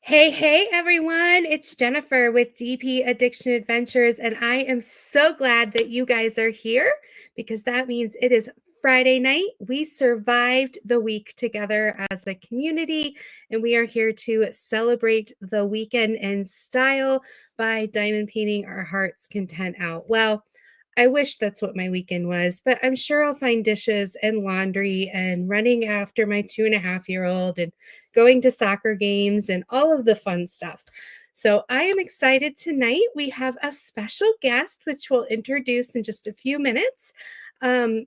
Hey, everyone. It's Jennifer with DP Addiction Adventures, and I am so glad that you guys are here because that means it is Friday night. We survived the week together as a community, and we are here to celebrate the weekend in style by diamond painting our heart's content out. Well, I wish that's what my weekend was, but I'm sure I'll find dishes and laundry and running after my 2.5-year-old and going to soccer games and all of the fun stuff. So I am excited tonight. We have a special guest, which we'll introduce in just a few minutes. Um,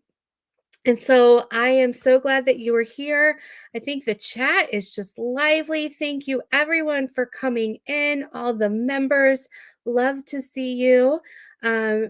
and so I am so glad that you are here. I think the chat is just lively. Thank you, everyone, for coming in. All the members, love to see you.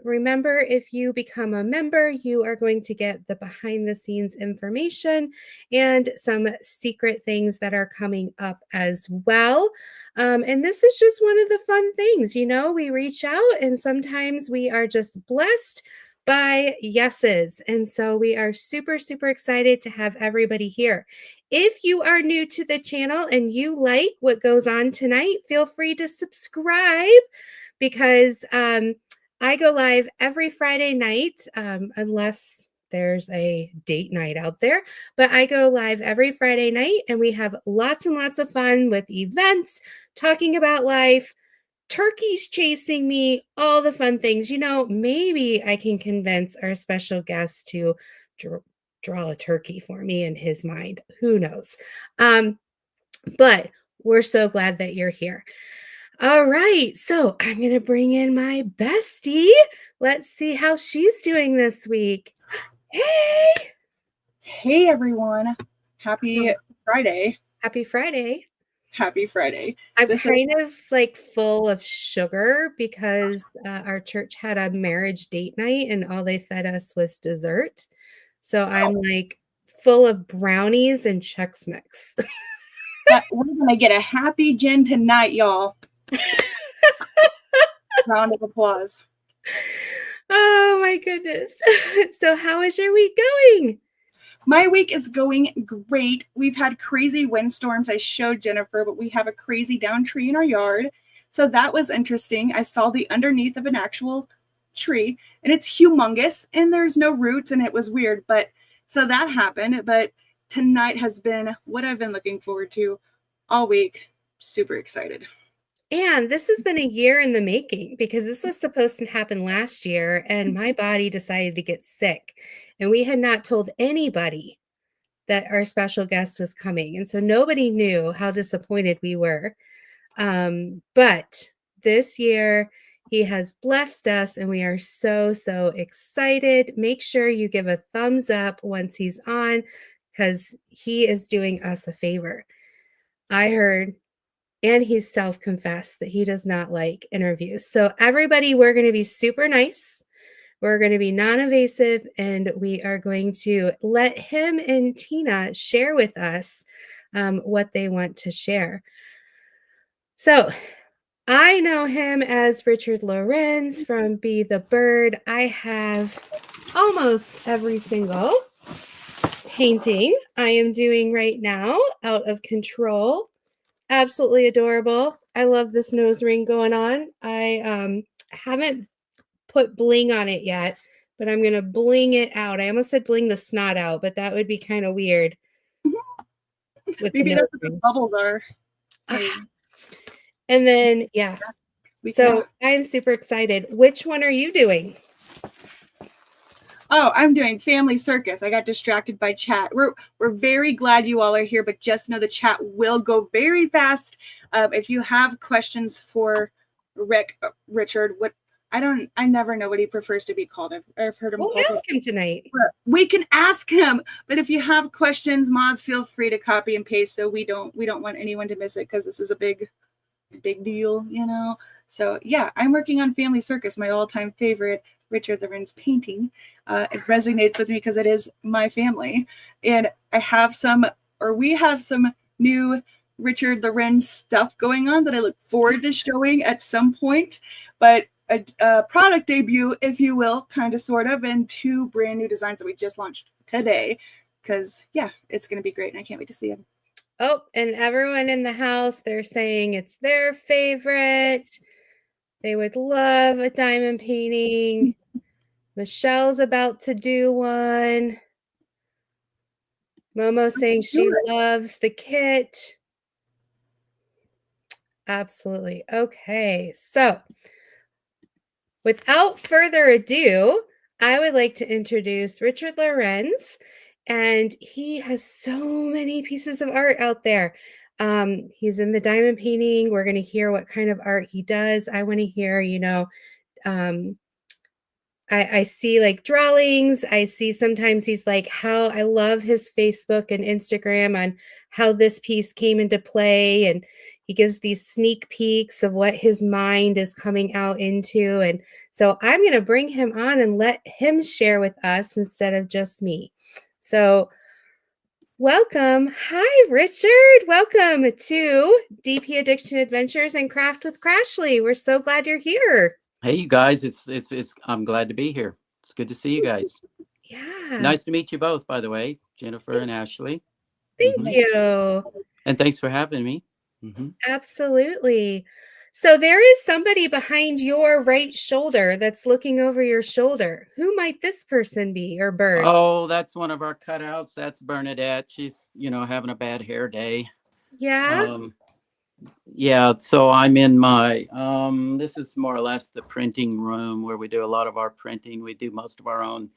Remember, if you become a member, you are going to get the behind the scenes information and some secret things that are coming up as well. And this is just one of the fun things. We reach out and sometimes we are just blessed by yeses. And so we are super, super excited to have everybody here. If you are new to the channel and you like what goes on tonight, feel free to subscribe because I go live every Friday night, unless there's a date night out there, but I go live every Friday night and we have lots and lots of fun with events, talking about life, turkeys chasing me, all the fun things. Maybe I can convince our special guest to draw a turkey for me in his mind. Who knows? But we're so glad that you're here. All right, so I'm going to bring in my bestie. Let's see how she's doing this week. Hey! Hey, everyone. Happy Friday. Happy Friday. Happy Friday. I'm kind of like full of sugar because our church had a marriage date night and all they fed us was dessert. So I'm like full of brownies and Chex Mix. We're going to get a happy gin tonight, y'all. Round of applause. Oh, my goodness. So how is your week going? My week is going great. We've had crazy windstorms. I showed Jennifer, but we have a crazy down tree in our yard. So that was interesting. I saw the underneath of an actual tree and it's humongous and there's no roots and it was weird. But so that happened. But tonight has been what I've been looking forward to all week. Super excited. And this has been a year in the making because this was supposed to happen last year and my body decided to get sick. And we had not told anybody that our special guest was coming. And so nobody knew how disappointed we were. But this year, he has blessed us and we are so, so excited. Make sure you give a thumbs up once he's on because he is doing us a favor. I heard, and he's self-confessed that he does not like interviews. So everybody, we're going to be super nice. We're going to be non-invasive and we are going to let him and Tina share with us what they want to share. So I know him as Richard Lorenz from Be the Bird. I have almost every single painting I am doing right now, Out of Control. Absolutely adorable. I love this nose ring going on. I haven't put bling on it yet, but I'm going to bling it out. I almost said bling the snot out, but that would be kind of weird. Maybe that's what the bubbles are. And then, yeah. So I'm super excited. Which one are you doing? Oh, I'm doing Family Circus. I got distracted by chat. We're very glad you all are here, but just know the chat will go very fast. If you have questions for Richard, I never know what he prefers to be called. I've heard him. We'll ask him tonight. We can ask him, but if you have questions, mods, feel free to copy and paste. So we don't want anyone to miss it because this is a big deal, So yeah, I'm working on Family Circus, my all-time favorite Richard Lorenz painting. It resonates with me because it is my family, and we have some new Richard Lorenz stuff going on that I look forward to showing at some point. But a product debut, if you will, kind of, sort of, and 2 brand new designs that we just launched today. Because yeah, it's going to be great, and I can't wait to see them. Oh, and everyone in the house, they're saying it's their favorite. They would love a diamond painting. Michelle's about to do one. Momo saying she loves the kit. Absolutely. Okay. So, without further ado, I would like to introduce Richard Lorenz, and he has so many pieces of art out there. He's in the diamond painting. We're going to hear what kind of art he does. I want to hear, um, I see like drawings. I see sometimes he's like how I love his Facebook and Instagram on how this piece came into play. And he gives these sneak peeks of what his mind is coming out into. And so I'm going to bring him on and let him share with us instead of just me. So welcome. Hi, Richard. Welcome to DP Addiction Adventures and Craft with Crashly. We're so glad you're here. Hey, you guys, it's I'm glad to be here. It's good to see you guys. Yeah. Nice to meet you both, by the way, Jennifer and Ashley. Thank you. And thanks for having me. Absolutely. So there is somebody behind your right shoulder that's looking over your shoulder. Who might this person be or bird? Oh, that's one of our cutouts. That's Bernadette. She's, having a bad hair day. Yeah. Yeah, so I'm in my this is more or less the printing room where we do a lot of our printing. We do most of our own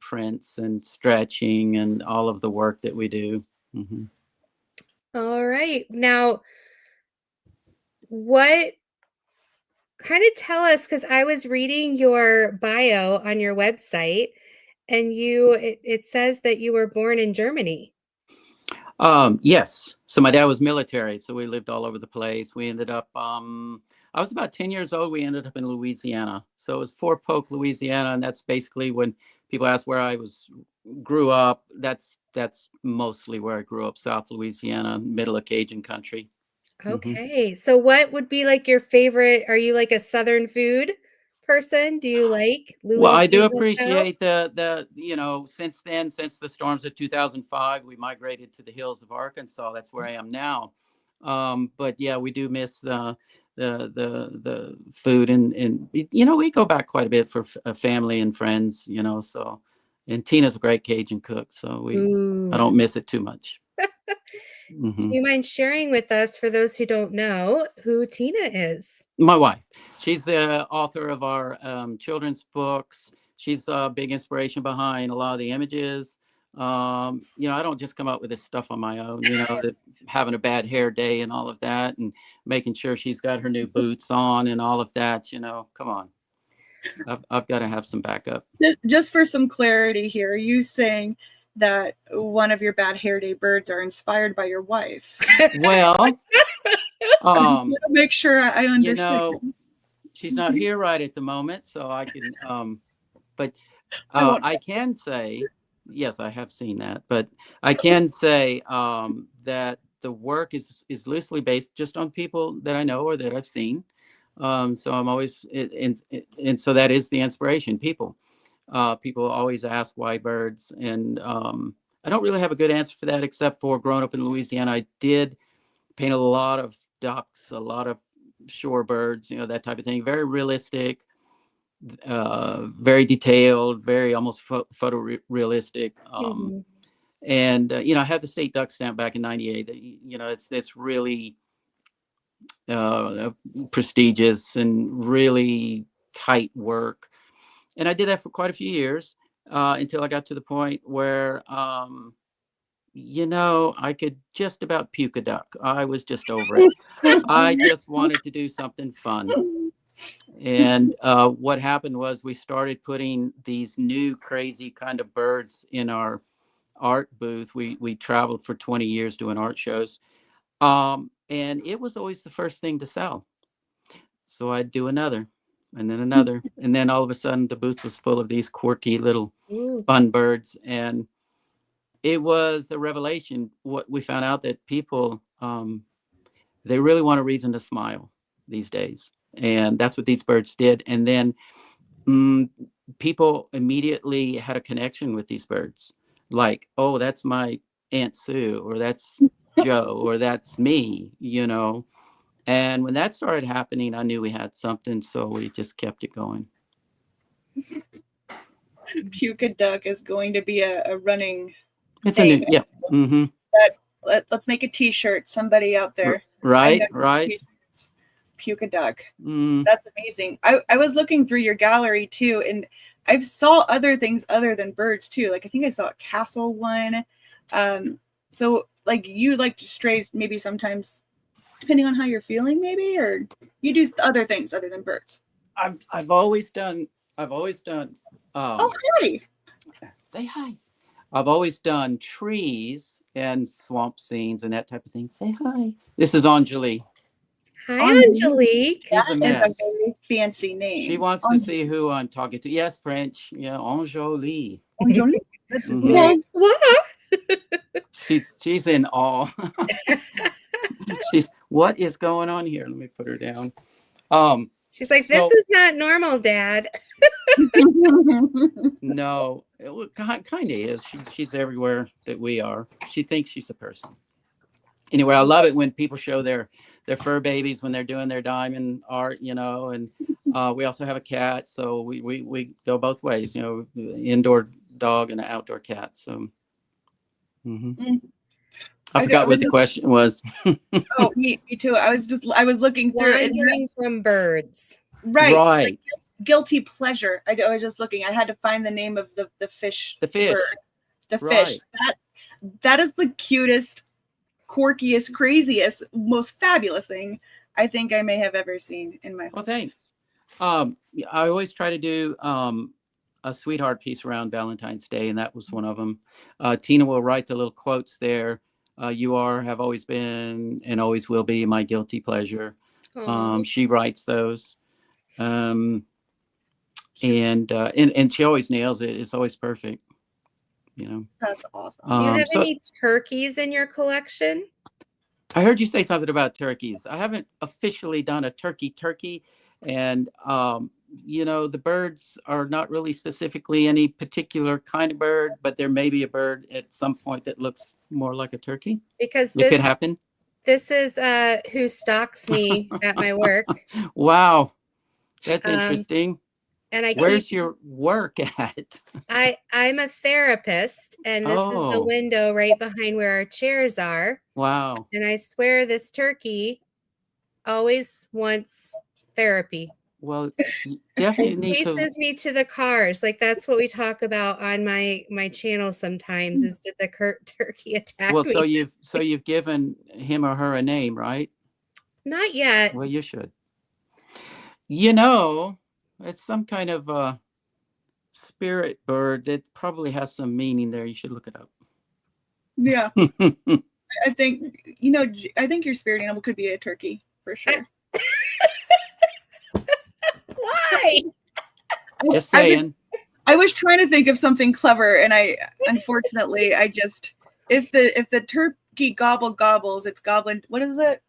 prints and stretching and all of the work that we do. All right. Now, what kind of tell us, because I was reading your bio on your website and it says that you were born in Germany. Yes. So my dad was military, so we lived all over the place. We ended up, I was about 10 years old. We ended up in Louisiana. So it was Fort Polk, Louisiana. And that's basically when people ask where I grew up. That's mostly where I grew up, South Louisiana, middle of Cajun country. Okay. So what would be like your favorite? Are you like a Southern food person? Do you like Well, I do Louisiana style? appreciate since the storms of 2005, we migrated to the hills of Arkansas. That's where I am now. But yeah, we do miss the food and we go back quite a bit for family and friends, so, and Tina's a great Cajun cook, so I don't miss it too much. Do you mind sharing with us, for those who don't know, who Tina is? My wife. She's the author of our children's books. She's a big inspiration behind a lot of the images. I don't just come up with this stuff on my own, that having a bad hair day and all of that, and making sure she's got her new boots on and all of that, come on. I've got to have some backup. Just for some clarity here, are you saying that one of your bad hair day birds are inspired by your wife? Well, make sure I understand. She's not here right at the moment, so I can, but I can say, yes, I have seen that, but I can say that the work is loosely based just on people that I know or that I've seen. So I'm always, and so that is the inspiration. People always ask why birds, and I don't really have a good answer for that, except for growing up in Louisiana, I did paint a lot of ducks, a lot of shorebirds, that type of thing. Very realistic, very detailed, very almost photorealistic. And I had the state duck stamp back in '98. It's really prestigious and really tight work. And I did that for quite a few years until I got to the point where, I could just about puke a duck. I was just over it. I just wanted to do something fun. And what happened was we started putting these new crazy kind of birds in our art booth. We traveled for 20 years doing art shows. And it was always the first thing to sell. So I'd do another and then another. And then all of a sudden the booth was full of these quirky little fun birds. And it was a revelation. What we found out that people, they really want a reason to smile these days. And that's what these birds did. And then people immediately had a connection with these birds. Like, oh, that's my Aunt Sue, or that's Joe, or that's me, And when that started happening, I knew we had something, so we just kept it going. Puka duck is going to be a running It's thing. yeah. Mm-hmm. Let's make a T-shirt. Somebody out there, right? Puka duck. Mm. That's amazing. I was looking through your gallery too, and I saw other things other than birds too. Like I think I saw a castle one. So like you like to stray maybe sometimes, depending on how you're feeling, maybe, or you do other things other than birds. I've always done. Oh, hi. Say hi. I've always done trees and swamp scenes and that type of thing. Say hi. This is Angelique. Hi, Angelique. She's a mess. Is a very fancy name. She wants to see who I'm talking to. Yes, French. Yeah, Angelique. Angelique. That's She's in awe. What is going on here? Let me put her down. She's like, this is not normal, Dad. No, it kind of is. She's everywhere that we are. She thinks she's a person. Anyway, I love it when people show their fur babies when they're doing their diamond art, and we also have a cat. So we go both ways, indoor dog and an outdoor cat. So I forgot what the question was. Oh, me too. I was looking through it. Wandering from birds. Right. Right. Guilty pleasure. I was just looking. I had to find the name of the fish. The fish. Bird. The right. fish. That is the cutest, quirkiest, craziest, most fabulous thing I think I may have ever seen in my life. Well, thanks. I always try to do a sweetheart piece around Valentine's Day, and that was one of them. Tina will write the little quotes there. You have always been, and always will be my guilty pleasure. She writes those. And she always nails it. It's always perfect. That's awesome. Do you have any turkeys in your collection? I heard you say something about turkeys. I haven't officially done a turkey, and the birds are not really specifically any particular kind of bird, but there may be a bird at some point that looks more like a turkey. Because it could happen. This is who stalks me at my work. Wow, that's interesting. And where's your work at? I'm a therapist, and this is the window right behind where our chairs are. Wow. And I swear this turkey always wants therapy. Well, you definitely need to. Chases me to the cars. Like that's what we talk about on my channel sometimes. Is did the turkey attack me? Well, so you've given him or her a name, right? Not yet. Well, you should. It's some kind of a spirit bird that probably has some meaning there. You should look it up. Yeah. I think your spirit animal could be a turkey for sure. Why? Just saying. I was trying to think of something clever, and unfortunately if the turkey gobbles, it's gobbling. What is it?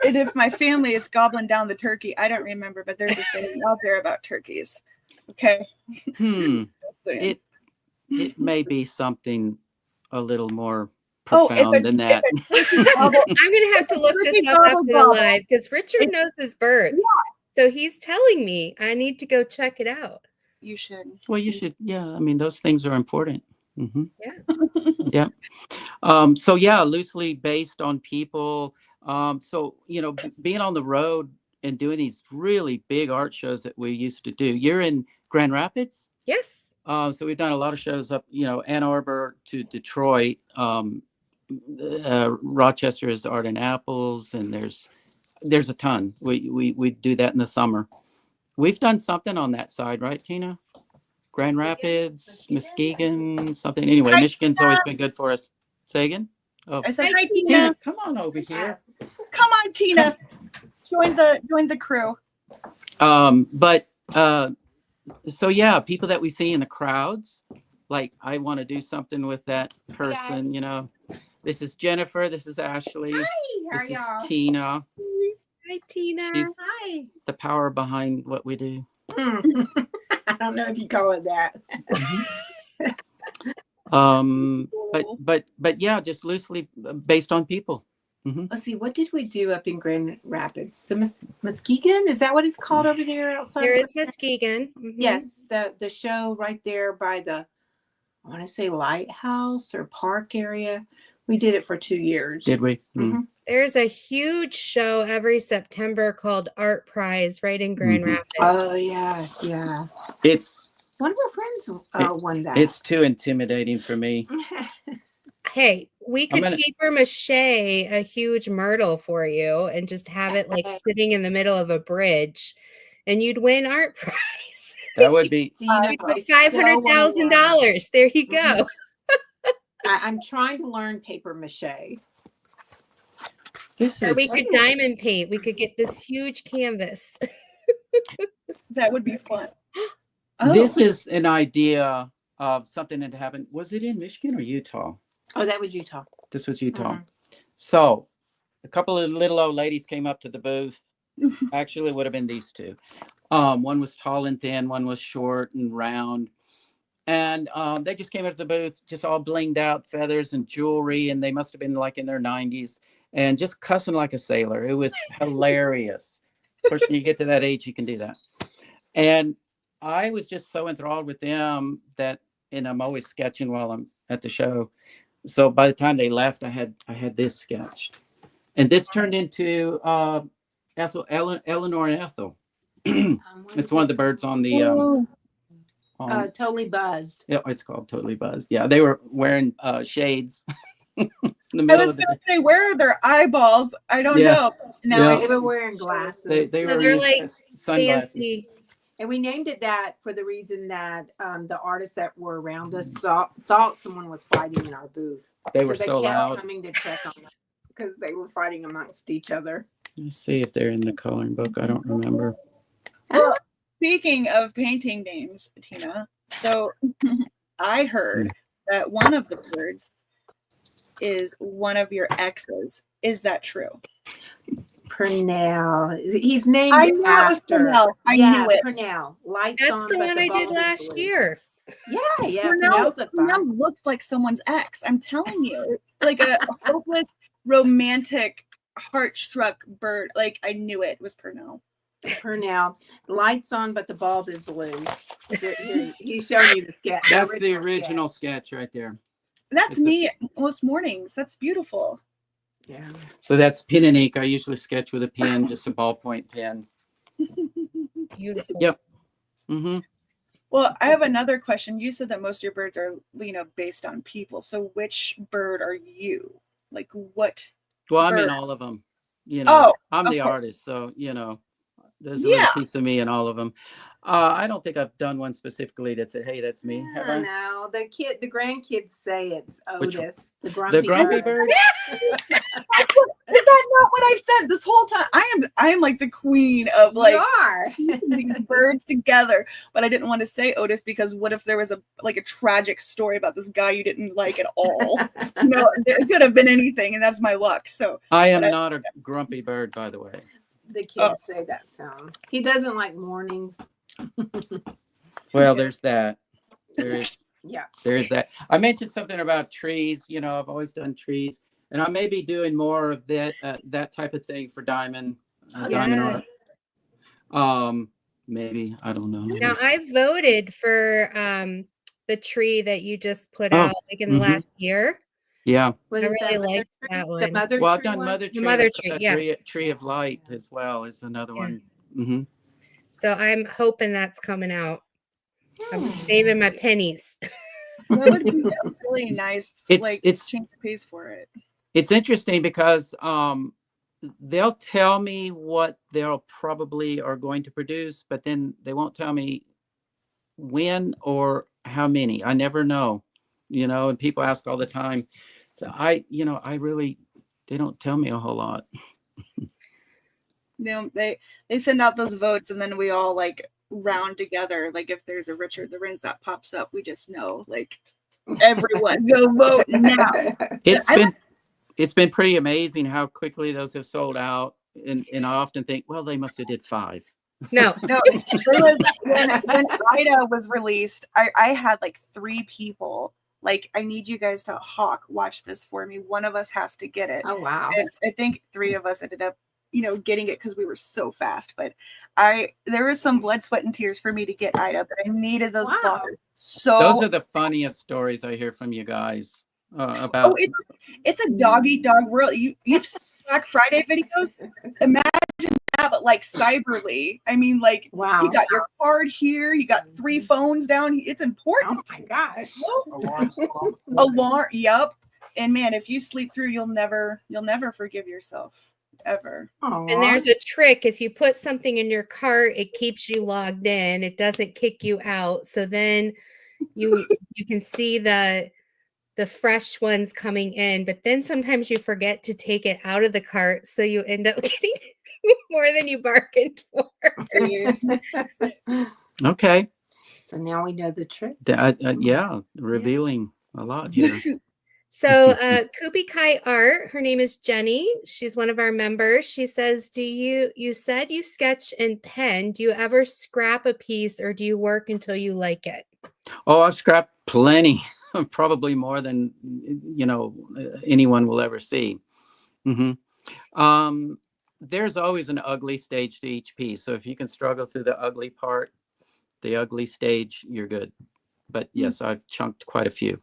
And if my family is gobbling down the turkey, I don't remember, but there's a saying out there about turkeys. Okay. It may be something a little more profound than that. I'm gonna have to look this up after the live because Richard knows his birds. Yeah. So he's telling me I need to go check it out. You should. Well, you should. Yeah. I mean, those things are important. Mm-hmm. Yeah. Yeah. So yeah, loosely based on people. So, being on the road and doing these really big art shows that we used to do. You're in Grand Rapids? Yes. So we've done a lot of shows up, Ann Arbor to Detroit. Rochester is Art and Apples, and there's a ton. We do that in the summer. We've done something on that side, right, Tina? Grand Rapids, Muskegon, something. Anyway, Michigan's always been good for us. Say again? Oh. I said, hi, Tina. Come on over here. Come on, Tina. Join the crew. So yeah, people that we see in the crowds, like I want to do something with that person, This is Jennifer, this is Ashley. Hi, this is Tina. Hi, Tina. She's hi. The power behind what we do. I don't know if you call it that. but yeah, just loosely based on people. Let's see, what did we do up in Grand Rapids? The Muskegon? Is that what it's called over there outside? There is Muskegon. Yes, the show right there by the, I want to say lighthouse or park area. We did it for 2 years. Did we? There's a huge show every September called Art Prize right in Grand Rapids. Oh yeah. It's one of our friends won that. It's too intimidating for me. Hey, we could paper mache a huge myrtle for you and just have it like sitting in the middle of a bridge, and you'd win Art Prize. That would be $500,000. There you go. I'm trying to learn paper mache. Or we could diamond paint. We could get this huge canvas. That would be fun. This is an idea of something that happened. Was it in Michigan or Utah? Oh, that was Utah. This was Utah. So a couple of little old ladies came up to the booth. Actually, it would have been these two. One was tall and thin. One was short and round. And they just came up to the booth, just all blinged out, feathers and jewelry. And they must have been like in their 90s and just cussing like a sailor. It was hilarious. Of course, when you get to that age, you can do that. And I was just so enthralled with them that, and I'm always sketching while I'm at the show. So by the time they left, I had this sketched. And this turned into Eleanor and Ethel. It's one of the birds on the Totally Buzzed. Yeah, it's called Totally Buzzed. Yeah, they were wearing shades. I was going to say, where are their eyeballs? I don't know. No, they were wearing glasses. They were like sunglasses. Fancy. And we named it that for the reason that the artists that were around us thought someone was fighting in our booth. They were so kept loud. Coming to check on us because they were fighting amongst each other. Let's see if they're in the coloring book. I don't remember. Well, speaking of painting names, Tina, so I heard that one of the birds is one of your exes. Is that true? Purnell. He's named after. Purnell. I knew it. Purnell. That's the one I did last year. Yeah. Purnell looks like someone's ex. I'm telling you, like a hopeless, romantic, heart-struck bird. Like I knew it was Purnell. Purnell. Lights on, but the bulb is loose. He's showing you the sketch. That's the original sketch right there. That's me most mornings. That's beautiful. Yeah. So that's pen and ink. I usually sketch with a pen, just a ballpoint pen. Beautiful. Yep. Well, I have another question. You said that most of your birds are, based on people. So which bird are you? Like what? Well, I'm bird? in all of them. I'm the course. artist. So, there's a little piece of me in all of them. I don't think I've done one specifically that said, "Hey, that's me." Have I? No, the grandkids say it's Otis, the grumpy bird. Is that not what I said this whole time? I am like the queen of these birds together, but I didn't want to say Otis because what if there was a tragic story about this guy you didn't like at all? It could have been anything, and that's my luck. So I am not a grumpy bird, by the way. The kids say that sound. He doesn't like mornings. Well, there's that. There is. Yeah. There's that. I mentioned something about trees. I've always done trees, and I may be doing more of that type of thing for Diamond. Diamond art. Maybe, I don't know. Now I voted for the tree that you just put out in the last year. Yeah. I really liked that one. The mother Well, I've tree done one? Mother Tree. The Mother Tree, yeah. Tree of Light as well is another one. So I'm hoping that's coming out. I'm saving my pennies. That would be a really nice change of pace for it. It's interesting because they'll tell me what they'll probably are going to produce, but then they won't tell me when or how many. I never know, and people ask all the time. So I really, they don't tell me a whole lot. They send out those votes and then we all round together. Like if there's a Richard Lorenz that pops up, we just know everyone go vote now. It's been pretty amazing how quickly those have sold out. And I often think, well, they must have did 5. No. When Ida was released, I had 3 people Like, I need you guys to watch this for me. One of us has to get it. Oh, wow. And I think 3 of us ended up, getting it because we were so fast. But there was some blood, sweat, and tears for me to get Ida, but I needed those Wow. flockers. So Those are the funniest stories I hear from you guys about. it's a dog eat dog world. You've seen Black Friday videos. Imagine that, but like cyberly. I mean, like, Wow. you got your card here. You got 3 phones down. It's important. Oh my gosh. Alarm. Yep. And man, if you sleep through, you'll never forgive yourself ever. And there's a trick. If you put something in your cart, it keeps you logged in. It doesn't kick you out. So then you can see the fresh ones coming in, but then sometimes you forget to take it out of the cart, so you end up getting more than you bargained for. Okay. So now we know the trick. Yeah, revealing a lot here. So Kubi Kai Art, her name is Jenny. She's one of our members. She says, you said you sketch in pen. Do you ever scrap a piece, or do you work until you like it? Oh, I've scrapped plenty, probably more than, anyone will ever see. Mm-hmm. There's always an ugly stage to each piece. So if you can struggle through the ugly part, the ugly stage, you're good. But yes, I've chunked quite a few.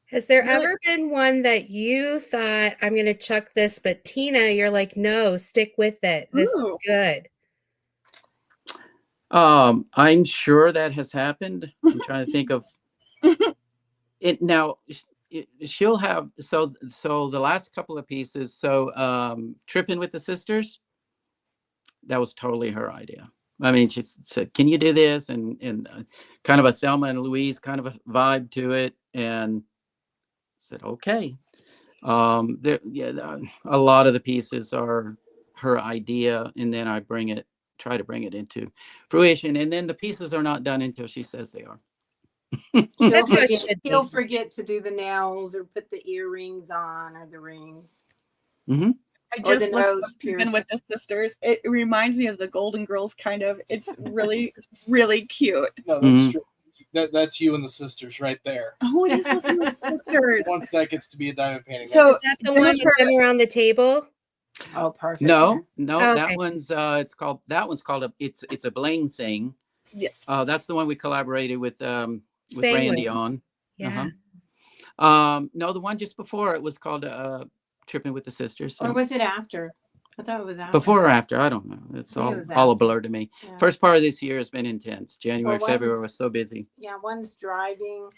Has there ever been one that you thought, I'm going to chuck this, but Tina, you're like, no, stick with it. This is good. I'm sure that has happened. I'm trying to think of it now. She'll have, so the last couple of pieces. Tripping with the Sisters, that was totally her idea. I mean, she said, can you do this? And kind of a Thelma and Louise kind of a vibe to it. And said, okay. A lot of the pieces are her idea, and then I try to bring it into fruition, and then the pieces are not done until she says they are. He'll forget to do the nails or put the earrings on or the rings. Mm-hmm. I just looked Tripping with the Sisters. It reminds me of the Golden Girls, kind of. It's really, really cute. No, that's true. That's you and the Sisters right there. Oh, it is those and the Sisters. Once that gets to be a diamond painting. So is that the one with them around the table? Oh, perfect. No, okay. That one's it's a bling thing. Yes. That's the one we collaborated with Spangler. Randy on. Yeah. No, the one just before it was called Tripping with the Sisters. Or was it after? I thought it was after. Before or after, I don't know. It's all a blur to me. Yeah. First part of this year has been intense. January, February was so busy. Yeah, one's driving.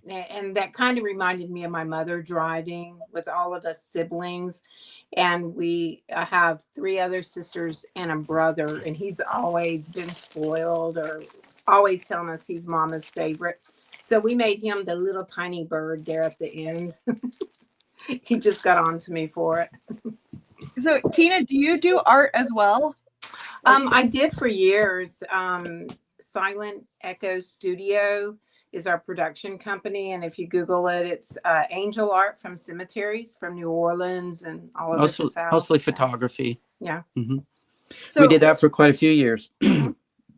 And that kind of reminded me of my mother driving with all of us siblings. And we have 3 other sisters and a brother. And he's always been spoiled or always telling us he's mama's favorite. So we made him the little tiny bird there at the end. He just got on to me for it. So Tina, do you do art as well? I did for years. Silent Echo Studio is our production company, and if you Google it, it's angel art from cemeteries from New Orleans and all over the South. Mostly photography. Yeah. Mm-hmm. So we did that for quite a few years.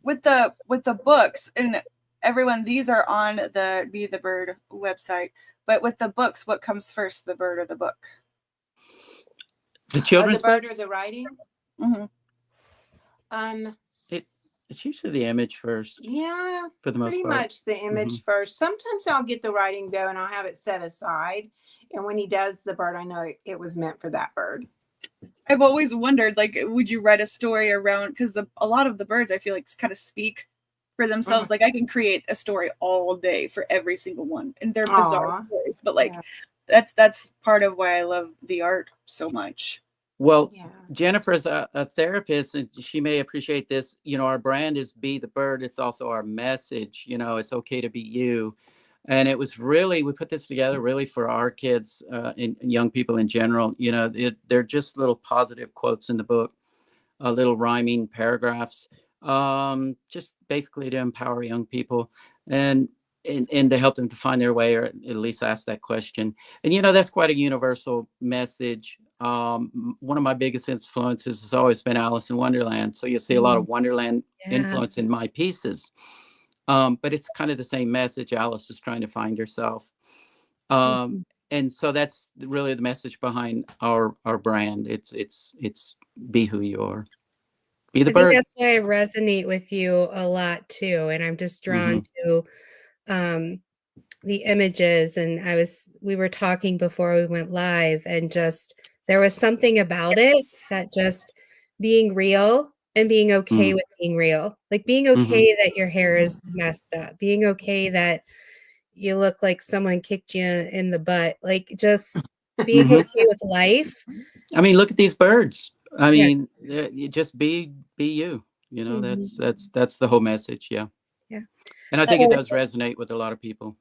with the books, and everyone, these are on the Be the Bird website. But with the books, what comes first, the bird or the book? The children's the bird books? or the writing? Mm-hmm. It's usually the image first. Yeah, for the most pretty part. much the image first. Sometimes I'll get the writing though, and I'll have it set aside. And when he does the bird, I know it was meant for that bird. I've always wondered, like, would you write a story around? Because a lot of the birds, I feel like, kind of speak for themselves. Like, I can create a story all day for every single one, and they're bizarre stories. But like, that's part of why I love the art so much. Well, Jennifer's a therapist, and she may appreciate this. Our brand is Be the Bird. It's also our message. It's okay to be you. And it was really, we put this together really for our kids and young people in general. They're just little positive quotes in the book, little rhyming paragraphs, just basically to empower young people and to help them to find their way, or at least ask that question. And, that's quite a universal message. One of my biggest influences has always been Alice in Wonderland. So you'll see a lot of Wonderland influence in my pieces. But it's kind of the same message. Alice is trying to find herself. And so that's really the message behind our brand. It's be who you are. Be the I think bird. that's why I resonate with you a lot too. And I'm just drawn to the images. And we were talking before we went live, and just there was something about it that just being real and being okay with being real, like being okay that your hair is messed up, being okay that you look like someone kicked you in the butt, like just being okay with life. I mean, look at these birds. I mean, you just be you. You know, that's the whole message. Yeah. Yeah. And I think it does resonate with a lot of people.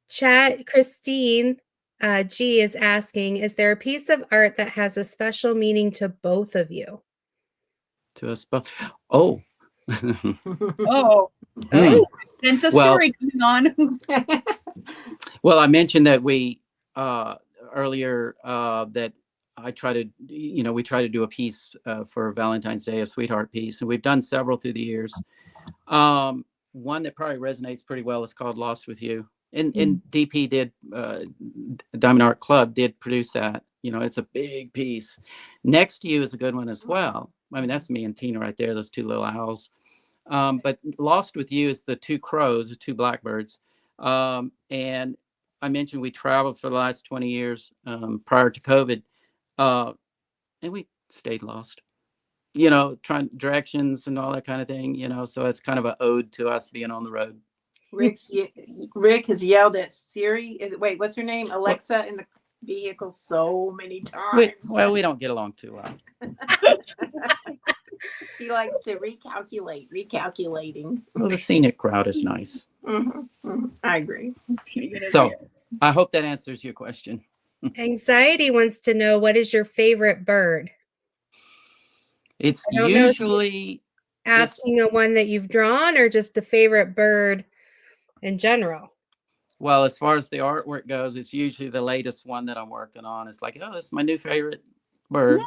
Chat Christine G is asking, is there a piece of art that has a special meaning to both of you? To us both. Oh. Oh. Sense of story going on. Well, I mentioned that we earlier that I try to, we try to do a piece for Valentine's Day, a sweetheart piece, and we've done several through the years. One that probably resonates pretty well is called "Lost with You," and DP did Diamond Art Club did produce that. It's a big piece. Next to You is a good one as well. I mean, that's me and Tina right there, those two little owls. But Lost with You is the two crows, the two blackbirds. And I mentioned we traveled for the last 20 years prior to COVID, and we stayed lost, trying directions and all that kind of thing, so it's kind of an ode to us being on the road. Rick has yelled at Siri. What's her name? Alexa in the vehicle so many times. We don't get along too well. He likes to recalculating. Well, the scenic route is nice. I agree. So I hope that answers your question. Anxiety wants to know, what is your favorite bird? It's usually asking the one that you've drawn, or just the favorite bird in general. Well, as far as the artwork goes, it's usually the latest one that I'm working on. It's like, oh, it's my new favorite bird,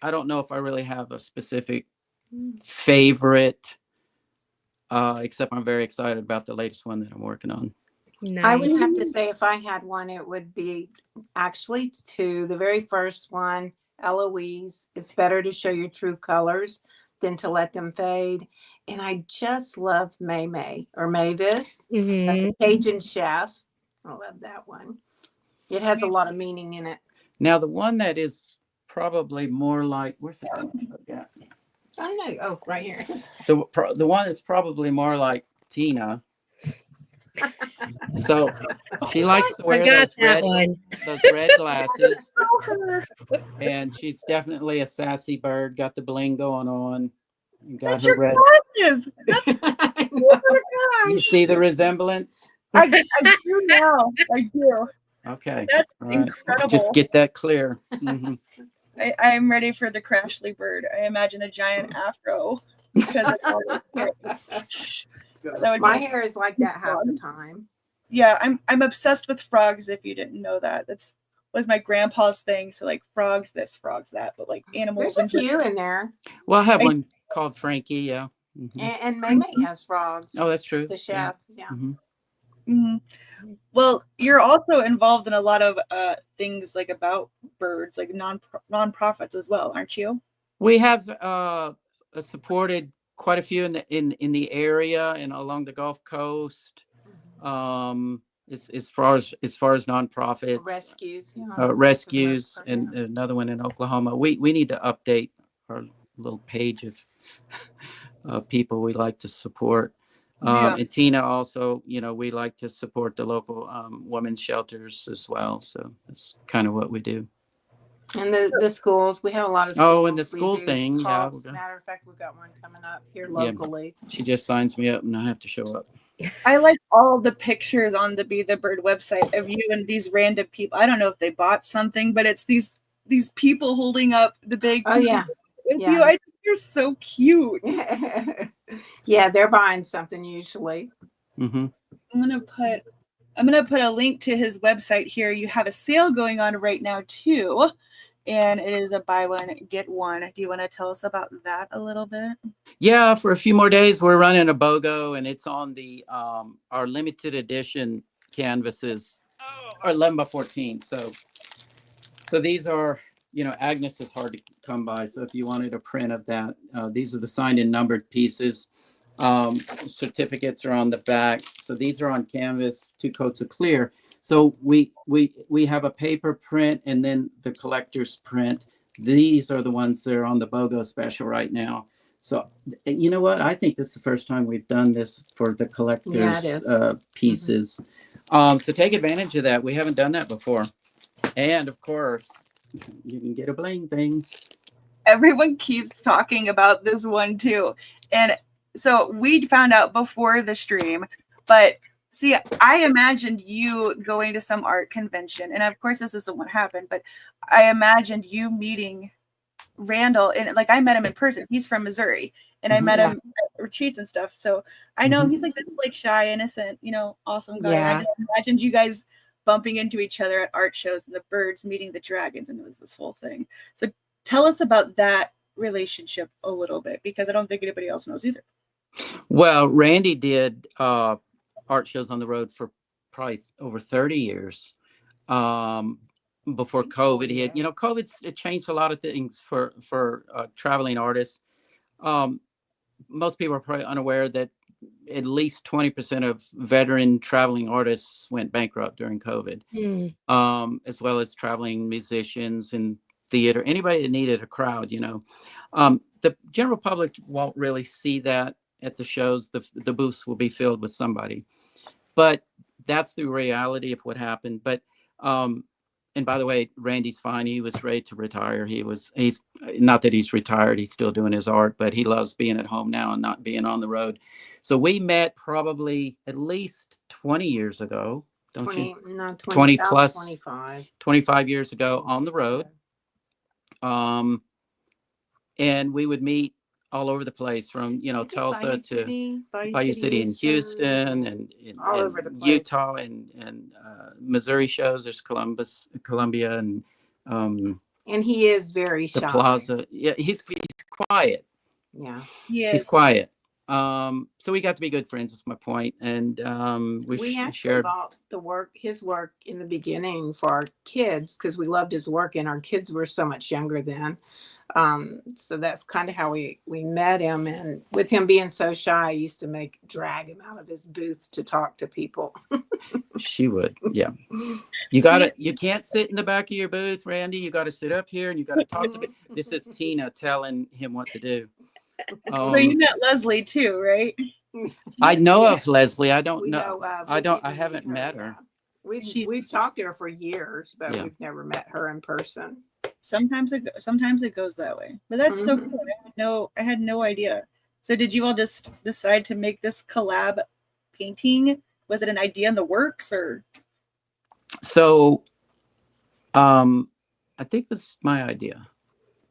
I don't know if I really have a specific favorite, except I'm very excited about the latest one that I'm working on. Nice. I would have to say, if I had one, it would be actually two. The very first one, Eloise, it's better to show your true colors than to let them fade. And I just love May or Mavis, the Cajun chef. I love that one. It has a lot of meaning in it. Now, the one that is probably more like, where's the color? Yeah. I don't know. Oh, right here. The one that's probably more like Tina. So she likes to wear those red glasses, and she's definitely a sassy bird. Got the bling going on. Got her red glasses. You see the resemblance? I do now. I do. Okay. That's incredible. Just get that clear. I am ready for the Crashly bird. I imagine a giant afro because of all this hair. My hair is like that half the time. Yeah, I'm obsessed with frogs. If you didn't know that, was my grandpa's thing. So like frogs this, frogs that, but like animals. There's a few in there. Well, I have one called Frankie. Yeah, and May has frogs. Oh, that's true. The chef. Yeah. Well, you're also involved in a lot of things like about birds, like non-profits as well, aren't you? We have supported quite a few in the area and along the Gulf Coast. As far as nonprofits, rescues, and another one in Oklahoma. We need to update our little page of people we like to support. And Tina also, we like to support the local women's shelters as well. So that's kind of what we do. And the schools, we have a lot of schools. Oh, and the school thing, talks. Matter of fact, we've got one coming up here locally. Yeah, she just signs me up and I have to show up. I like all the pictures on the Be the Bird website of you and these random people. I don't know if they bought something, but it's these people holding up the big with you. I think you're so cute. Yeah, they're buying something usually. I'm gonna put a link to his website here. You have a sale going on right now too. and it is a buy one, get one. Do you want to tell us about that a little bit? Yeah, for a few more days, we're running a BOGO, and it's on the our limited edition canvases are 11 by 14. So these are, Agnes is hard to come by. So if you wanted a print of that, these are the signed and numbered pieces. Certificates are on the back. So these are on canvas, 2 coats of clear. So we have a paper print and then the collector's print. These are the ones that are on the BOGO special right now. So you know what? I think this is the first time we've done this for the collector's pieces. So take advantage of that. We haven't done that before. And of course, you can get a bling thing. Everyone keeps talking about this one too. And so we found out before the stream, but see, I imagined you going to some art convention, and of course this isn't what happened, but I imagined you meeting Randall, and like I met him in person. He's from Missouri, and I met him at retreats and stuff. So I know he's like this like shy, innocent, awesome guy. And I just imagined you guys bumping into each other at art shows and the birds meeting the dragons, and it was this whole thing. So tell us about that relationship a little bit, because I don't think anybody else knows either. Well, Randy did art shows on the road for probably over 30 years. Before COVID hit, it changed a lot of things for traveling artists. Most people are probably unaware that at least 20% of veteran traveling artists went bankrupt during COVID, as well as traveling musicians and theater, anybody that needed a crowd. The general public won't really see that at the shows. The booths will be filled with somebody, but that's the reality of what happened. But and by the way, Randy's fine. He was ready to retire. He's not that he's retired. He's still doing his art, but he loves being at home now and not being on the road. So we met probably at least 20 years ago, don't you? No, 20 plus 25 years ago on the road. And we would meet all over the place, from Tulsa to Bayou City in Houston, and all over the place. Utah and Missouri shows. There's Columbia, and he is very the shy. Plaza. Yeah, he's quiet. Yeah, he's quiet. So we got to be good friends. Is my point. And we actually shared bought his work in the beginning for our kids, because we loved his work, and our kids were so much younger then. So that's kind of how we met him. And with him being so shy, I used to drag him out of his booth to talk to people. She would, yeah. You can't sit in the back of your booth, Randy. You got to sit up here and you got to talk to me. This is Tina telling him what to do. So you met Leslie too, right? I know of Leslie. I don't know. I haven't met her. We've talked to her for years, but we've never met her in person. Sometimes it goes that way, but that's so cool. I had no idea. So did you all just decide to make this collab painting? Was it an idea in the works, or? So, I think it was my idea.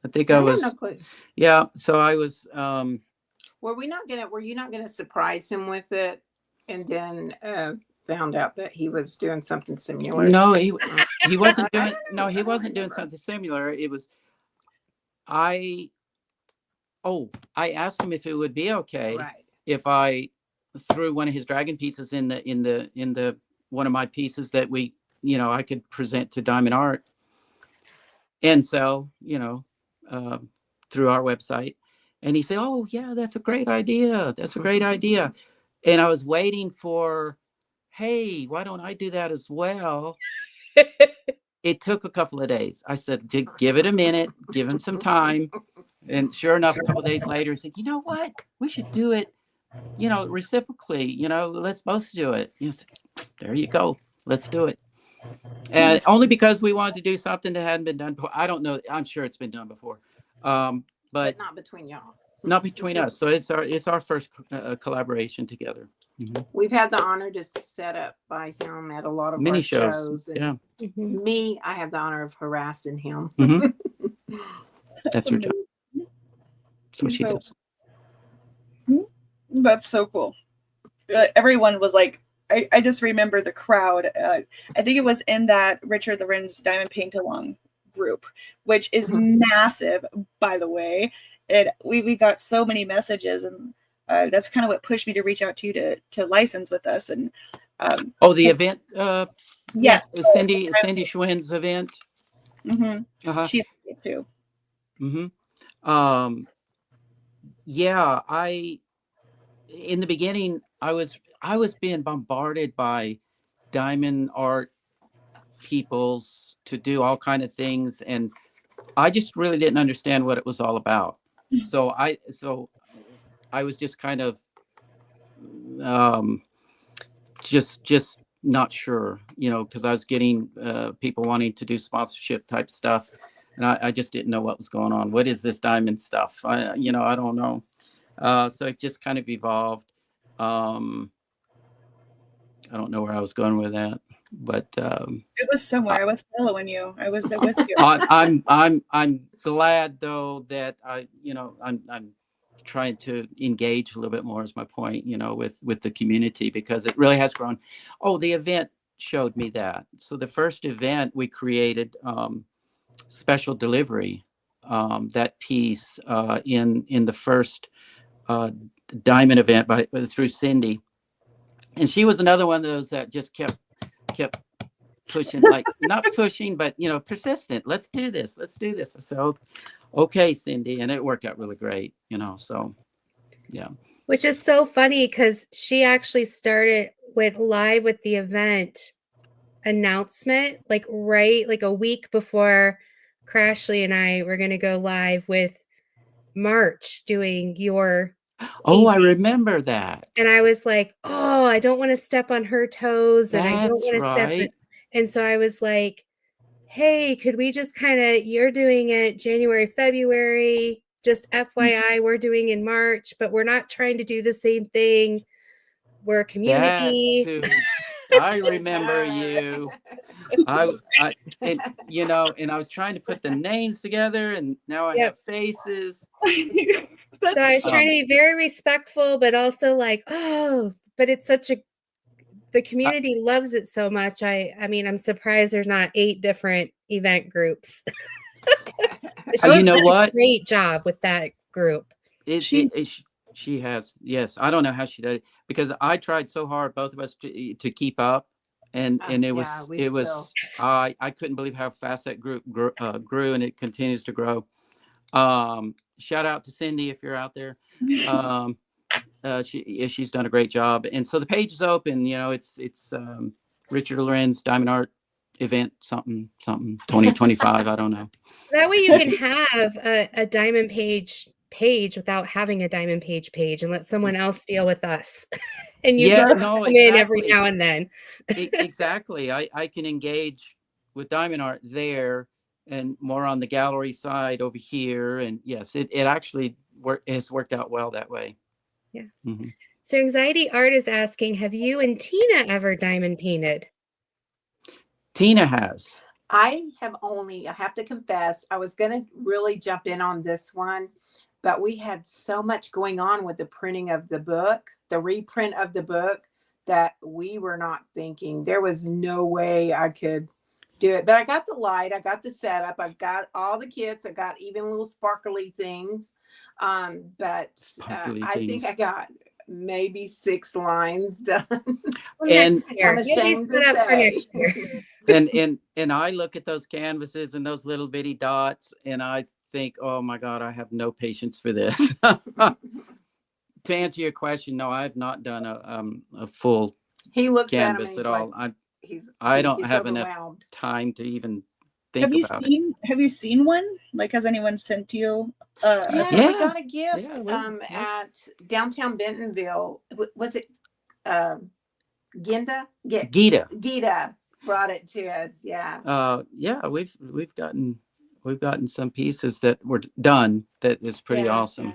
I think I was. No clue. Yeah. So I was. Were you not gonna surprise him with it, and then found out that he was doing something similar? No, he wasn't doing. No, he wasn't doing something similar. It was. I asked him if it would be okay if I threw one of his dragon pieces in the one of my pieces that I could present to Diamond Art and sell, through our website. And he said, "Oh yeah, that's a great idea. That's a great idea." And I was waiting for, "Hey, why don't I do that as well?" It took a couple of days. I said, "Give it a minute, give him some time." And sure enough, a couple of days later, he said, "You know what? We should do it, reciprocally. Let's both do it." He said, "There you go. Let's do it." And only because we wanted to do something that hadn't been done before. I don't know. I'm sure it's been done before. But not between y'all. Not between us. So it's our first collaboration together. Mm-hmm. We've had the honor to set up by him at a lot of mini our shows. And yeah. Me, I have the honor of harassing him. Mm-hmm. That's her job. That's what she does. That's so cool. Everyone was like, I just remember the crowd. I think it was in that Richard Lorenz Diamond Paint Along group, which is massive, by the way. And we got so many messages, and that's kind of what pushed me to reach out to you to license with us. And the event, yes, Cindy Schwinn's event. She's too. Yeah, in the beginning, I was being bombarded by diamond art peoples to do all kind of things, and I just really didn't understand what it was all about. So I was just kind of just not sure, because I was getting people wanting to do sponsorship type stuff, and I just didn't know what was going on. What is this diamond stuff? I don't know. So it just kind of evolved. I don't know where I was going with that, but it was somewhere. I was following you. I was there with you. I'm glad though that I'm trying to engage a little bit more, is my point, with the community, because it really has grown. Oh, the event showed me that. So the first event we created, special delivery, that piece in the first diamond event through Cindy. And she was another one of those that just kept pushing, like not pushing, but persistent. Let's do this. I said, okay, Cindy, and it worked out really great. So yeah. Which is so funny because she actually went live with the event announcement, like a week before Crashly and I were going to go live with March doing your. I remember that. And I was like, oh, I don't want to step on her toes. And I don't want to step on. And so I was like, hey, could we just you're doing it January, February, just FYI, we're doing in March, but we're not trying to do the same thing. We're a community. I remember you. And I was trying to put the names together, and now I have faces. So I was trying to be very respectful, but also like, but it's the community loves it so much. I mean, I'm surprised there's not 8 different event groups. You know what? Great job with that group. She has, yes. I don't know how she did it, because I tried so hard, both of us, to keep up, and it was I couldn't believe how fast that group grew, and it continues to grow. Shout out to Cindy if you're out there. She's done a great job, and so the page is open. It's Richard Lorenz Diamond Art Event something 2025. I don't know. That way you can have a diamond page without having a diamond page and let someone else deal with us. And you can come in every now and then. Exactly. I can engage with diamond art there and more on the gallery side over here. And yes, it actually has worked out well that way. Yeah. Mm-hmm. So Anxiety Art is asking, have you and Tina ever diamond painted? Tina has. I have to confess, I was going to really jump in on this one, but we had so much going on with the printing of the book, the reprint of the book, that we were not thinking. There was no way I could do it. But I got the light, I got the setup, I got all the kits, I got even little sparkly things. I think I got maybe 6 lines done. And and I look at those canvases and those little bitty dots, and I think, oh my God, I have no patience for this. To answer your question, no, I've not done a full canvas at all. I don't have enough time to even think about it. Have you seen one? Like, has anyone sent you? We got a gift at downtown Bentonville. Was it Gita brought it to us? We've gotten some pieces that were done that is pretty awesome.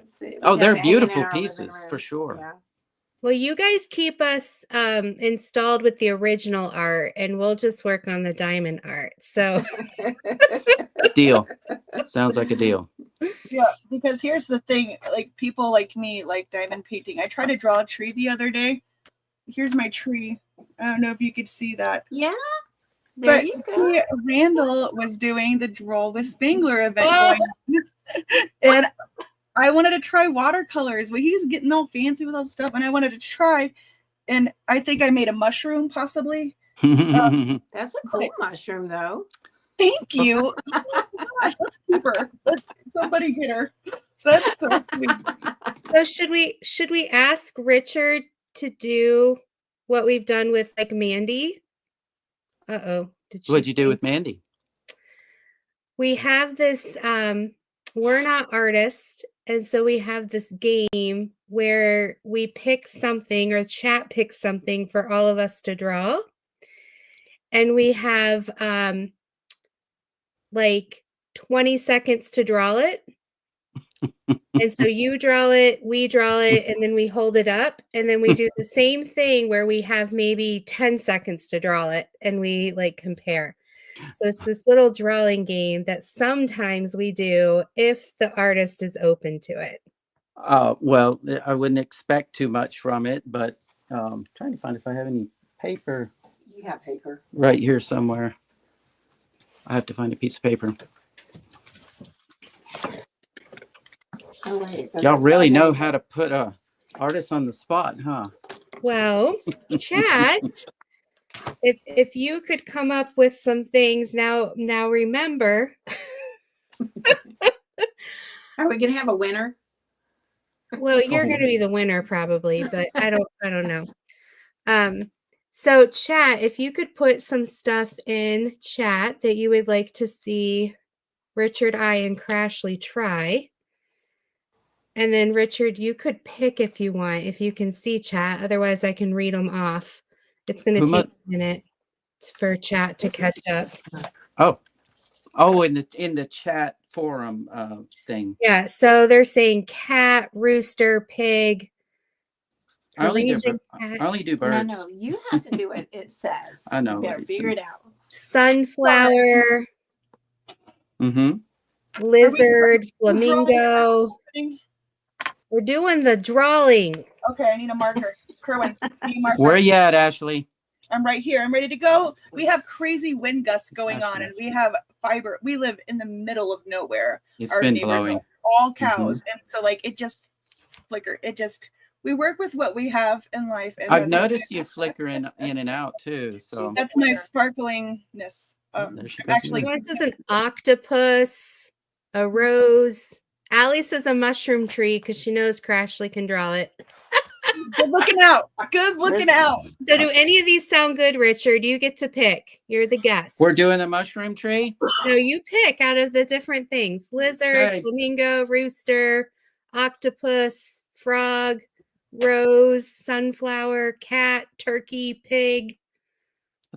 They're beautiful pieces for sure. Yeah. Well, you guys keep us installed with the original art, and we'll just work on the diamond art. So deal. Sounds like a deal. Yeah, because here's the thing, like, people like me like diamond painting. I tried to draw a tree the other day. Here's my tree. I don't know if you could see that. Yeah. There But you go. see, Randall was doing the Droll with Spangler event Oh! going on. And I wanted to try watercolors, but he's getting all fancy with all this stuff, and I wanted to try. And I think I made a mushroom, possibly. That's a cool mushroom, though. Thank you. Oh my gosh, let's keep her. Somebody get her. That's so sweet. So should we ask Richard to do what we've done with like Mandy? Uh-oh. What'd you do with freeze? Mandy? We have this we're not artists, and so we have this game where we pick something or chat picks something for all of us to draw. And we have like 20 seconds to draw it. And so you draw it, we draw it, and then we hold it up. And then we do the same thing where we have maybe 10 seconds to draw it and we like compare. So it's this little drawing game that sometimes we do if the artist is open to it. Well, I wouldn't expect too much from it, but trying to find if I have any paper You have paper. right here somewhere. I have to find a piece of paper. Oh, wait. Y'all really know how to put a artist on the spot, huh? Well, chat, if you could come up with some things now remember. Are we going to have a winner? Well, you're going to be the winner probably, but I don't know. So chat, if you could put some stuff in chat that you would like to see Richard, I, and Crashly try. And then Richard, you could pick if you want, if you can see chat. Otherwise, I can read them off. It's going to take a minute for chat to catch up. Oh, in the chat forum thing. Yeah, so they're saying cat, rooster, pig. I only do birds. No, you have to do what it says. I know. You gotta figure it out. Sunflower, lizard, flamingo. We're doing the drawing. Okay, I need a marker. Kerwin, I need a marker. Where are you at, Ashley? I'm right here. I'm ready to go. We have crazy wind gusts going on, and we have fiber. We live in the middle of nowhere. It's been blowing. All cows, and so like it just flicker. We work with what we have in life. And I've noticed you flicker in and out too. So that's my sparklingness. Actually, this is an octopus, a rose. Allie says a mushroom tree because she knows Crashly can draw it. Good looking out. Good looking out. So do any of these sound good, Richard? You get to pick. You're the guest. We're doing a mushroom tree? No, you pick out of the different things. Lizard, flamingo, rooster, octopus, frog, rose, sunflower, cat, turkey, pig.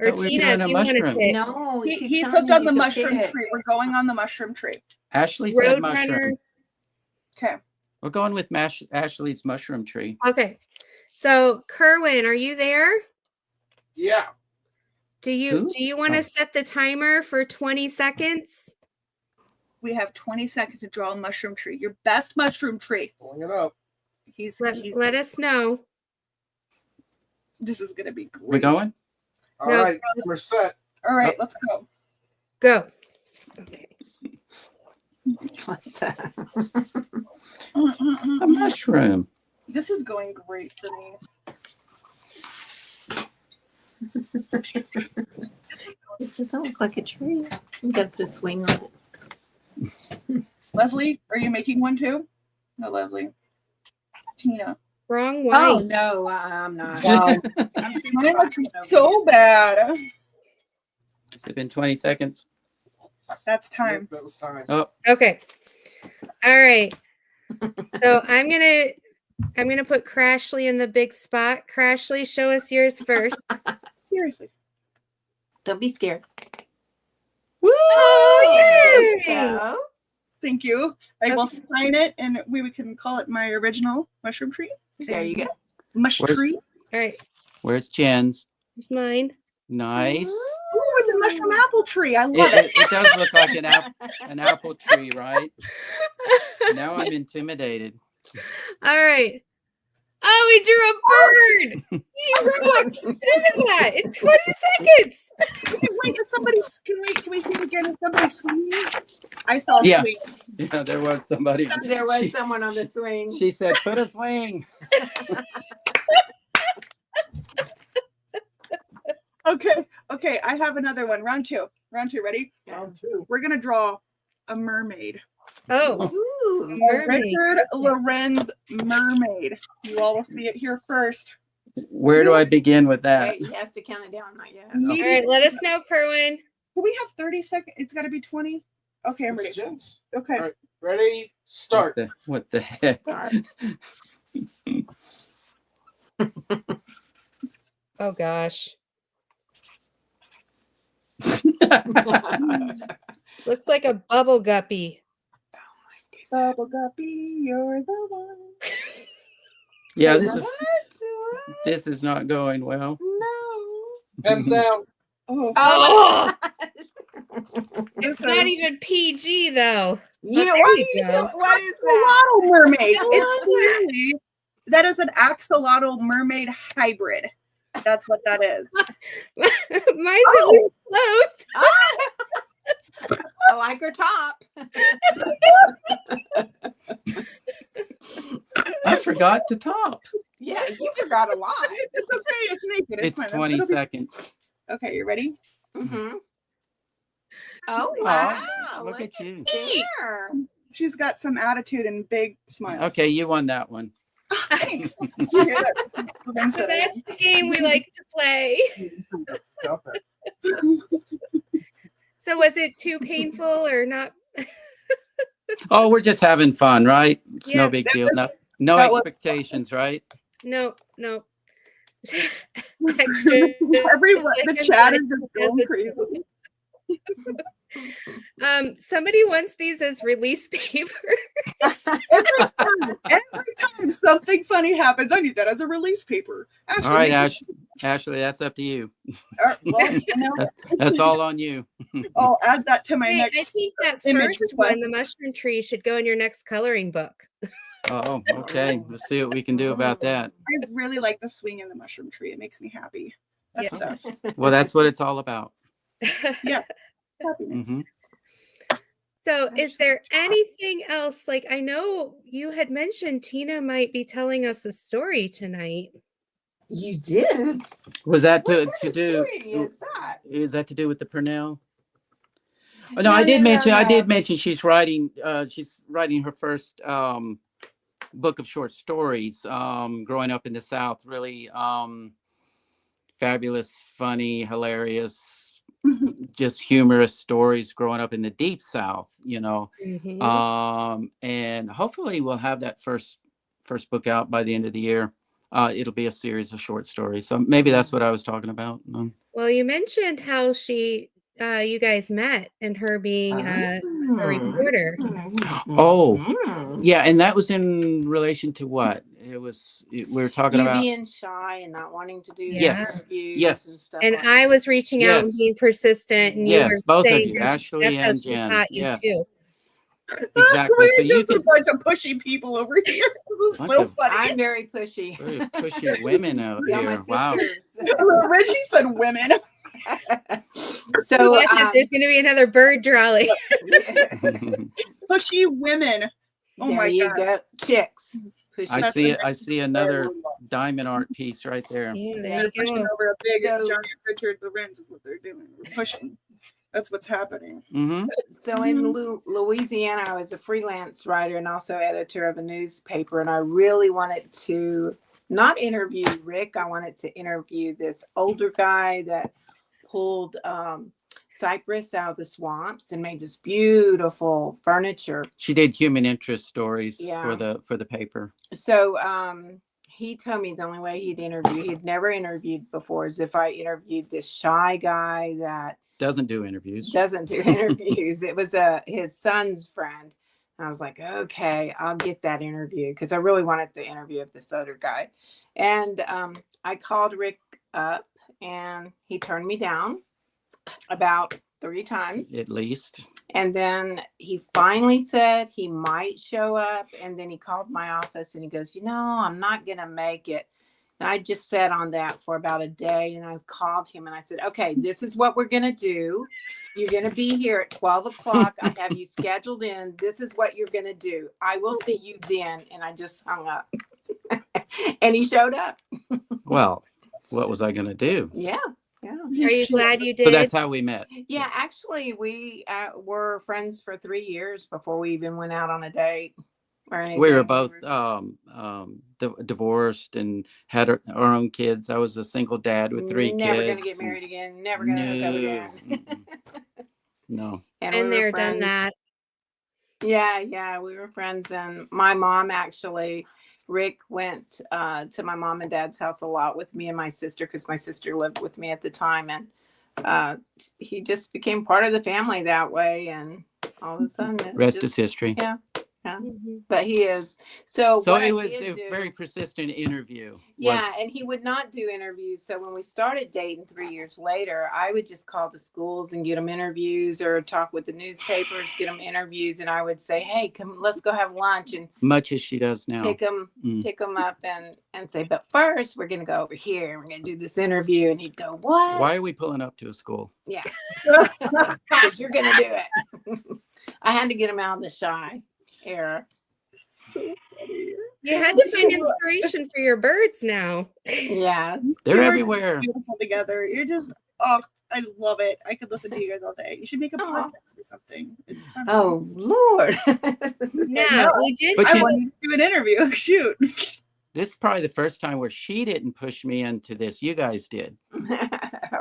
Or Tina, if you want to pick. No, he's hooked on the mushroom tree. We're going on the mushroom tree. Ashley said mushroom. Okay. We're going with Ashley's mushroom tree. Okay. So, Kerwin, are you there? Yeah. Do you want to set the timer for 20 seconds? We have 20 seconds to draw a mushroom tree. Your best mushroom tree. Pulling it up. Let us know. This is going to be great. We're going? All right. We're set. All right. Let's go. Go. Okay. A mushroom. This is going great for me. It doesn't look like a tree. You gotta put a swing on it. Leslie, are you making one too? No, Leslie. Tina. Wrong way. Oh no, I'm not. Wow. Mine looks so bad. It's been 20 seconds. That's time. That was time. Oh. Okay. All right. So I'm gonna put Crashly in the big spot. Crashly, show us yours first. Seriously. Don't be scared. Woo! Oh, Yeah. Thank you. I will sign it, and we can call it my original mushroom tree. There you go. Mush tree. All right. Where's Jen's? Here's mine. Nice. Oh, it's a mushroom apple tree. I love it. It does look like an apple tree, right? Now I'm intimidated. All right. Oh, he drew a bird. He rocks. Isn't that? In 20 seconds. Wait, is somebody? Can we see it again? Is somebody swinging? I saw a Yeah. swing. Yeah, there was somebody. There was someone on the swing. She said, "Put a swing." Okay. I have another one. Round two. Ready? Round two. We're gonna draw a mermaid. Oh, Ooh. mermaid. Richard Lorenz mermaid. You all will see it here first. Where do I begin with that? Wait, he has to count it down, not yet. All right, let us know, Kerwin. Do we have 30 seconds? It's got to be 20. Okay, I'm ready. It's Jen's. Okay. All right. Ready? Start. What the heck? Start. Oh gosh. Looks like a bubble guppy. Bubble Guppy, you're the one. Yeah, this is not going well. No. Hands down. Oh, Oh, it's it's not even PG though. Yeah, there what, you go. what is that? axolotl mermaid. I love It's clearly that is an axolotl mermaid hybrid. That's what that is. Mine's at least close. I like her top. I forgot to top. Yeah, you forgot a lot. It's okay. It's naked. It's fine. 20 It'll be- seconds. Okay, you ready? Mm-hmm. Oh, Aw, wow. look at you. There. She's got some attitude and big smiles. Okay, you won that one. Thanks. You hear that? So that's the game we like to play. Stop it. So was it too painful or not? Oh, we're just having fun, right? It's Yeah. no big deal. No That was- expectations, right? No. Extra, Everyone, just the like chat a is just going crazy. Somebody wants these as release paper. Every time something funny happens, I need that as a release paper. All right, Ashley, that's up to you. Well, you know, That's all on you. I'll add that to my Hey, next. I think that image first request. one, the mushroom tree, should go in your next coloring book. Oh, okay. Let's see what we can do about that. I really like the swing in the mushroom tree. It makes me happy. That Yeah. stuff. Well, that's what it's all about. Yeah. Happiness. Mhm. So is there anything else? Like, I know you had mentioned Tina might be telling us a story tonight. You did? Was that What to kind of do? story is that? Is that to do with the Purnell? Oh, no, No, I did no, mention. no, I no. did mention she's writing. She's writing her first book of short stories. Growing up in the South, really fabulous, funny, hilarious, just humorous stories. Growing up in the deep South, you know, and hopefully we'll have that first book out by the end of the year. It'll be a series of short stories. So maybe that's what I was talking about. Well, you mentioned how you guys met and her being a reporter. Oh, yeah, and that was in relation to what? We were talking You about. being shy and not wanting to do Yes. interviews Yes. and stuff. And like I was reaching out and Yes. being persistent, and you Yes, were both of saying you, how Ashley that's how and she Jen. taught you Yes. too. Exactly. So you There's a can bunch of pushy people over here. This is Bunch so of- funny. I'm very pushy. very pushy women out Yeah, my here. Wow. sisters. Reggie said women. So Watch it, there's going to be another bird drawing. Pushy women. Oh there my you God. go, chicks. Pushy. I That's see. the I see another diamond art piece right there. Yeah, there They're you pushing go. over a big So- giant Richard Lorenz is what they're doing. We're pushing. That's what's happening. Mm-hmm. So in Louisiana, I was a freelance writer and also editor of a newspaper, and I really wanted to not interview Rick. I wanted to interview this older guy that pulled cypress out of the swamps and made this beautiful furniture. She did human interest stories Yeah. for the paper. So he told me the only way he'd never interviewed before is if I interviewed this shy guy that Doesn't do interviews. doesn't do interviews. It was his son's friend. And I was like, okay, I'll get that interview because I really wanted the interview of this other guy. And I called Rick up and he turned me down about 3 times. at least. And then he finally said he might show up. And then he called my office and he goes, I'm not going to make it. And I just sat on that for about a day. And I called him and I said, okay, this is what we're going to do. You're going to be here at 12 o'clock. I have you scheduled in. This is what you're going to do. I will see you then. And I just hung up. And he showed up. Well, what was I going to do? Yeah. Are you glad you did? So that's how we met. Yeah, actually, we were friends for 3 years before we even went out on a date. Or anything. We were both divorced and had our own kids. I was a single dad with 3 kids. Never going to get married again. Never going to hook up again. No. And Been we there, were done friends. that. Yeah, we were friends. And my mom actually, Rick went to my mom and dad's house a lot with me and my sister because my sister lived with me at the time. And he just became part of the family that way. And all of a sudden, Rest is history. Yeah. But he is. So it was a very persistent interview. Yeah, and he would not do interviews. So when we started dating 3 years later, I would just call the schools and get them interviews or talk with the newspapers, get them interviews. And I would say, hey, come, let's go have lunch. And much as she does now. Pick them up and say, but first we're going to go over here. We're going to do this interview. And he'd go, what? Why are we pulling up to a school? Yeah. Because you're going to do it. I had to get him out of the shy era. So funny. You had to find inspiration for your birds now. Yeah. They're You are everywhere. Beautiful together. You're just, I love it. I could listen to you guys all day. You should make a podcast or something. It's fun. Oh, Lord. Yeah, we did. But I want you to do an interview. Shoot. This is probably the first time where she didn't push me into this. You guys did.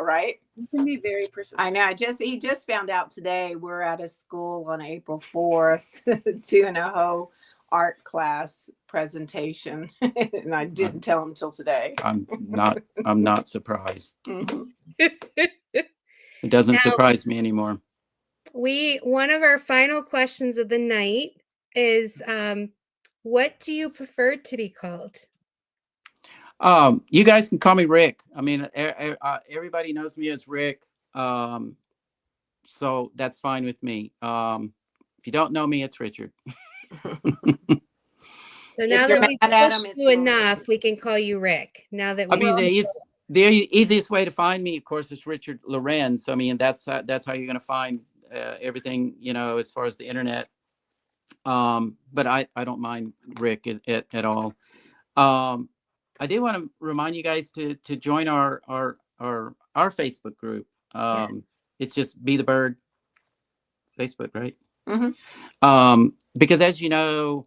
Right? You can be very persistent. I know. He just found out today we're at a school on April 4th doing a whole art class presentation. And I didn't tell him till today. I'm not surprised. Mhm. It doesn't surprise me anymore. One of our final questions of the night is, what do you prefer to be called? You guys can call me Rick. I mean, everybody knows me as Rick. So that's fine with me. If you don't know me, it's Richard. So now that we pushed you enough, we can call you Rick. Now that we the easiest way to find me, of course, is Richard Lorenz. I mean, that's how you're going to find everything, as far as the internet. But I don't mind Rick at all. I did want to remind you guys to join our Facebook group. Yes. It's just Be the Bird Facebook, right? Mm-hmm. Because as you know,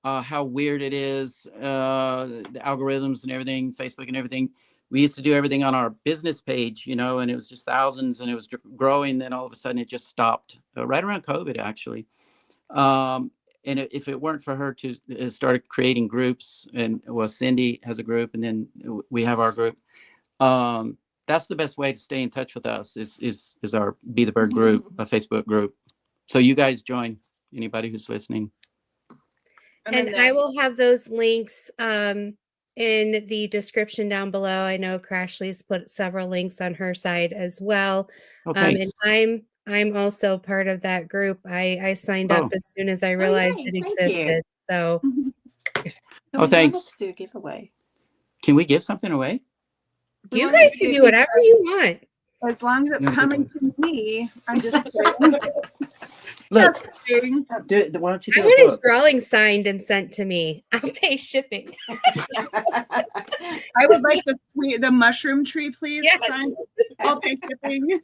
how weird it is, the algorithms and everything, Facebook and everything. We used to do everything on our business page, and it was just thousands and it was growing. Then all of a sudden it just stopped right around COVID, actually. And if it weren't for her to start creating groups, and Cindy has a group, and then we have our group. That's the best way to stay in touch with us is our Be the Bird group, a Facebook group. So you guys join, anybody who's listening. And I will have those links in the description down below. I know Crashly's put several links on her side as well. And I'm also part of that group. I signed up as soon as I realized it existed. So thanks. Do a giveaway. Can we give something away? You guys can do whatever you want. As long as it's coming to me, I'm just kidding. Look, why don't you do I want his drawing signed and sent to me. I'll pay shipping. I would like the mushroom tree, please. Yes. Signed. I'll pay shipping.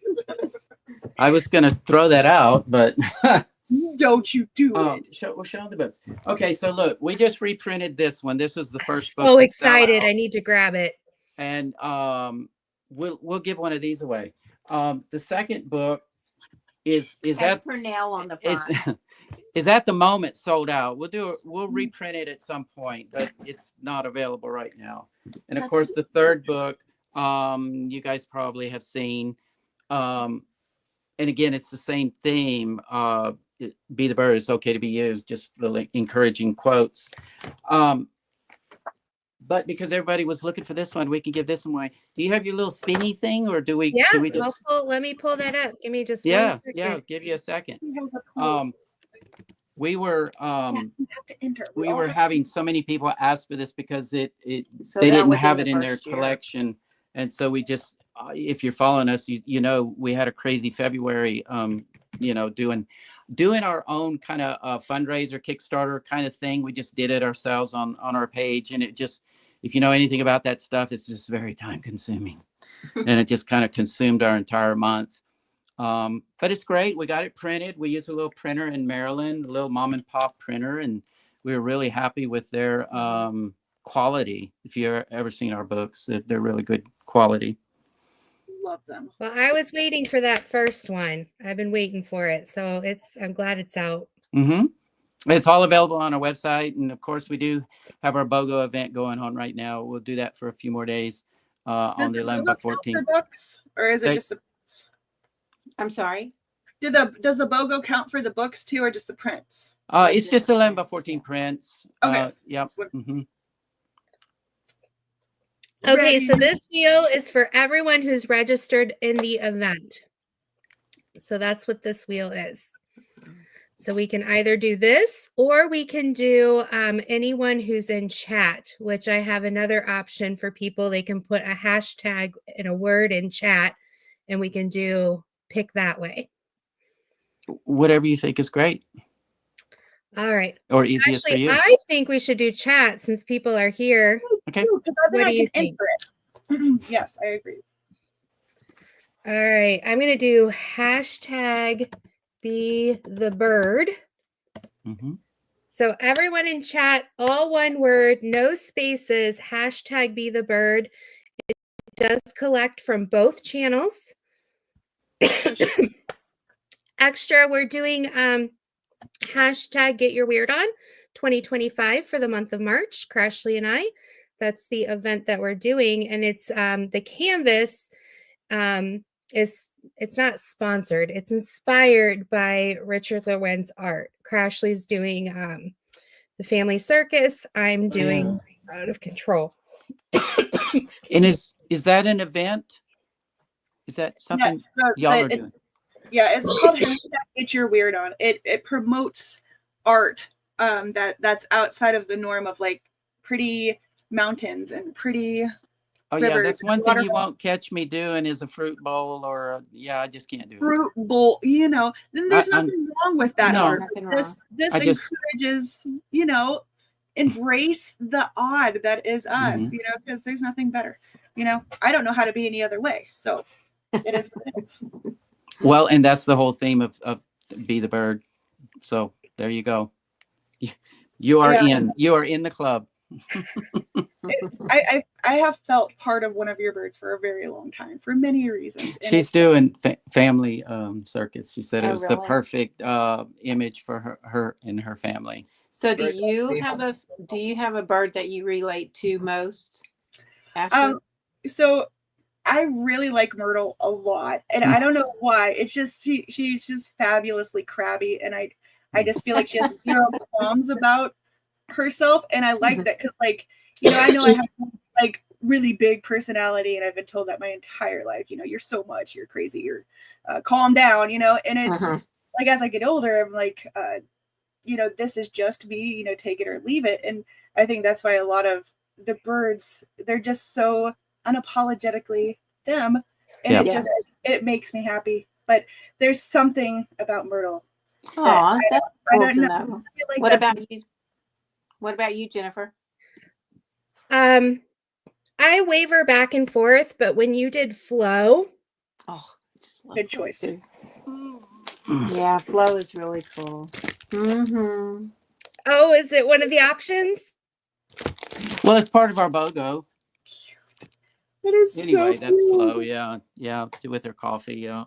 I was going to throw that out, but don't you do it. Show the books. Okay, so look, we just reprinted this one. This was the first book. So excited. I need to grab it. And we'll give one of these away. The second book is at Purnell on the front. is at the moment sold out. We'll reprint it at some point, but it's not available right now. And of course, the third book, you guys probably have seen. And again, it's the same theme. Be the Bird, it's okay to be you. Just really encouraging quotes. But but because everybody was looking for this one, we can give this one away. Do you have your little spinny thing, or do we? Yeah, Do we just? let me pull that up. Give me just one Yeah, second. yeah. Give you a second. We have a pool. We were Yes, you have to enter. we all were have- having so many people ask for this because So they they're didn't within have the it in their first year. collection, and so we just if you're following us, you know we had a crazy February, you know, doing our own kind of fundraiser Kickstarter kind of thing. We just did it ourselves on our page, and it just, if you know anything about that stuff, it's just very time consuming, and it just kind of consumed our entire month. But it's great. We got it printed. We use a little printer in Maryland, a little mom and pop printer, and we were really happy with their quality. If you've ever seen our books, they're really good quality. Love them. Well, I was waiting for that first one. I've been waiting for it. So I'm glad it's out. Mm-hmm. It's all available on our website. And of course, we do have our BOGO event going on right now. We'll do that for a few more days on the 11 by 14. Books, or is it just the prints? I'm sorry. Does the BOGO count for the books too, or just the prints? It's just 11 by 14 prints. Okay. Yep. That's what- Mm-hmm. Okay, Ready. so this wheel is for everyone who's registered in the event. So that's what this wheel is. So we can either do this, or we can do anyone who's in chat, which I have another option for people. They can put a hashtag and a word in chat, and we can pick that way. Whatever you think is great All right. or easiest for Actually, you. I think we should do chat since people are here. Okay. What do you think? Yes, I agree. All right. I'm going to do hashtag be the bird. Mm-hmm. So everyone in chat, all one word, no spaces, hashtag be the bird. It does collect from both channels. Extra, we're doing hashtag get your weird on 2025 for the month of March, Crashly and I. That's the event that we're doing. And it's the canvas it's not sponsored. It's inspired by Richard Lorenz art. Crashly's doing the family circus. I'm doing out of control. And is that an event? Is that something Yes, y'all are doing? Yeah, it's called Get Your Weird On. It promotes art that's outside of the norm of like pretty mountains and pretty Oh yeah, rivers that's and one thing you waterfalls. won't catch me doing is a fruit bowl or I just can't do it. Fruit bowl, you know, then there's nothing wrong with that No. art. Nothing This I just- encourages, you know, embrace the odd that is us, Mhm. you know, because there's nothing better. You know, I don't know how to be any other way. So it is what it is. Well, and that's the whole theme of Be the Bird. So there you go. You are in the club. I have felt part of one of your birds for a very long time for many reasons. And She's doing family circus. She said it Oh, was the really? perfect image for her and her family. So do Very you have a bird that you relate to most? Ashley? So I really like Myrtle a lot, and I don't know why. It's just she's just fabulously crabby, and I just feel like she has zero qualms about herself, and I like that because, like, you know, I know I have like really big personality, and I've been told that my entire life. You know, you're so much, you're crazy, you're calm down, you know, and it's like as I get older, I'm like, you know, this is just me, you know, take it or leave it, and I think that's why a lot of the birds, they're just so unapologetically them, and Yeah. it makes me happy. But there's something about Myrtle. Aw, that's I cool don't to know. know. I feel like What that's- about you? What about you, Jennifer? I waver back and forth, but when you did Flow, Oh, just love Good Flo choice. too. Yeah, Flo is really cool. Mm-hmm. oh, is it one of the options? Well, it's part of our BOGO. It is Anyway, so that's cool. Flo. Yeah, with her coffee. Yeah,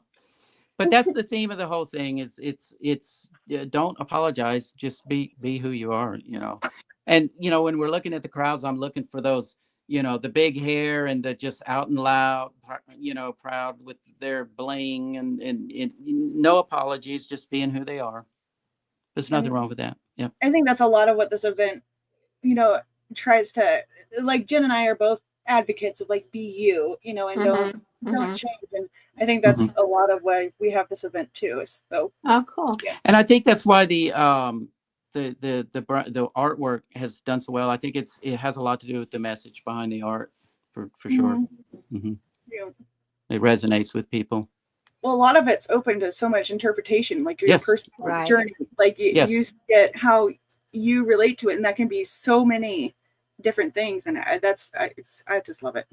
but that's the theme of the whole thing. Is it's don't apologize. Just be who you are. You know, and you know when we're looking at the crowds, I'm looking for those. You know, the big hair and the just out and loud. You know, proud with their bling and no apologies. Just being who they are. There's nothing wrong with that. Yeah. I think that's a lot of what this event, you know, tries to like Jen and I are both advocates of like be you, you know, and don't change. And I think that's a lot of why we have this event too. So Oh, cool. Yeah. And I think that's why the artwork has done so well. I think it has a lot to do with the message behind the art, for sure. Yeah. It resonates with people. Well, a lot of it's open to so much interpretation, like your personal journey. Like you get how you relate to it, and that can be so many different things. And I just love it.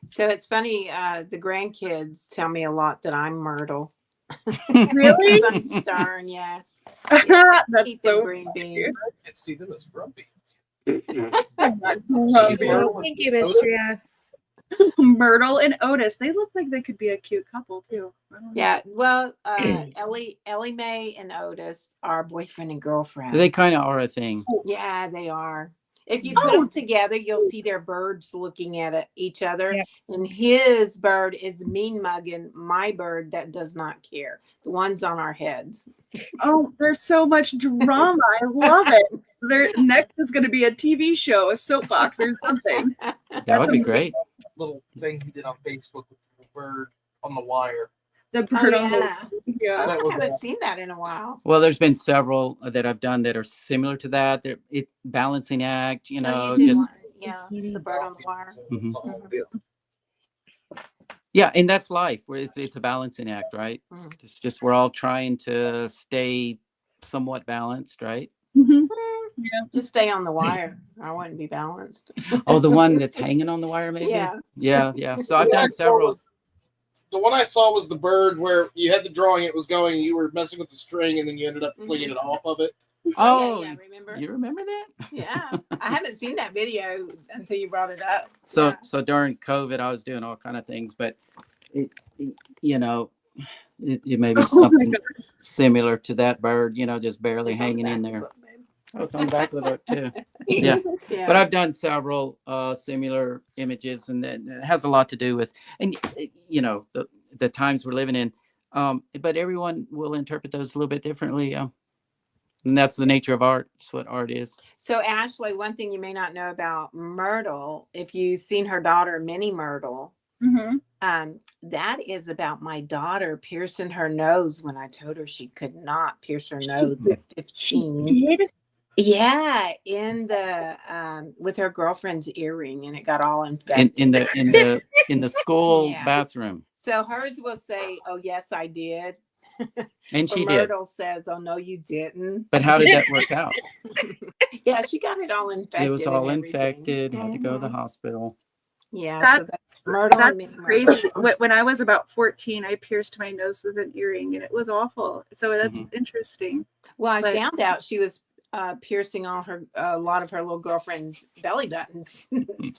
So it's funny. The grandkids tell me a lot that I'm Myrtle. Really? I'm Stern, yeah. That's Eat so the green beans. I can see them as grumpy. Thank you, Miss Tria. Myrtle and Otis, they look like they could be a cute couple too. I don't know. Yeah, well, Ellie Mae and Otis are boyfriend and girlfriend. They kind of are a thing. Yeah, they are. If you put them together, you'll see their birds looking at each other. Yep. And his bird is mean mugging my bird that does not care. The ones on our heads. Oh, there's so much drama. I love it. Their next is going to be a TV show, a soapbox or something. That would be great. Little thing he did on Facebook with the bird on the wire. The bird on the I That was haven't seen that in a while. Well, there's been several that I've done that are similar to that. They're balancing act, you know, you did just one. Yeah, the bird on the wire. yeah, and that's life. Where it's a balancing act, right? It's just we're all trying to stay somewhat balanced, right? Yeah. Just stay on the wire. I wouldn't be balanced. Oh, the one that's hanging on the wire, maybe. Yeah. So I've done several. The one I saw was the bird where you had the drawing, it was going, you were messing with the string, and then you ended up flinging it off of it. Oh, yeah, remember? You remember that? Yeah, I haven't seen that video until you brought it up. So during COVID, I was doing all kind of things, but it may be something similar to that bird, just barely hanging in there. Oh, it's on the back of the book too. Yeah. But I've done several similar images, and it has a lot to do with, and the times we're living in. But everyone will interpret those a little bit differently. And that's the nature of art. That's what art is. So, Ashley, one thing you may not know about Myrtle, if you've seen her daughter, Minnie Myrtle, that is about my daughter piercing her nose when I told her she could not pierce her nose at 15. She did? Yeah, in the with her girlfriend's earring, and it got all infected. In the school bathroom. So hers will say, "Oh yes, I did," and she Myrtle did. says, "Oh no, you didn't." But how did that work out? Yeah, she got it all infected. It was all infected. Had to go to the hospital. Yeah, so that's Myrtle. That's crazy. When I was about 14, I pierced my nose with an earring, and it was awful. So that's interesting. Well, I found out she was piercing all a lot of her little girlfriend's belly buttons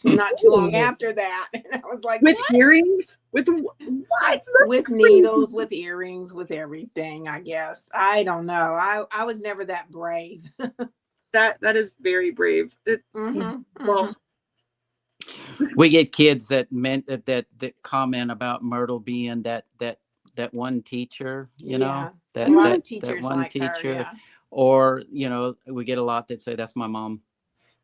not too long after that, and I was like, with what? Earrings, with what? With needles, with earrings, with everything. I guess I don't know. I was never that brave. That is very brave. Well, we get kids that comment about Myrtle being that one teacher, that one teacher. Or, we get a lot that say that's my mom.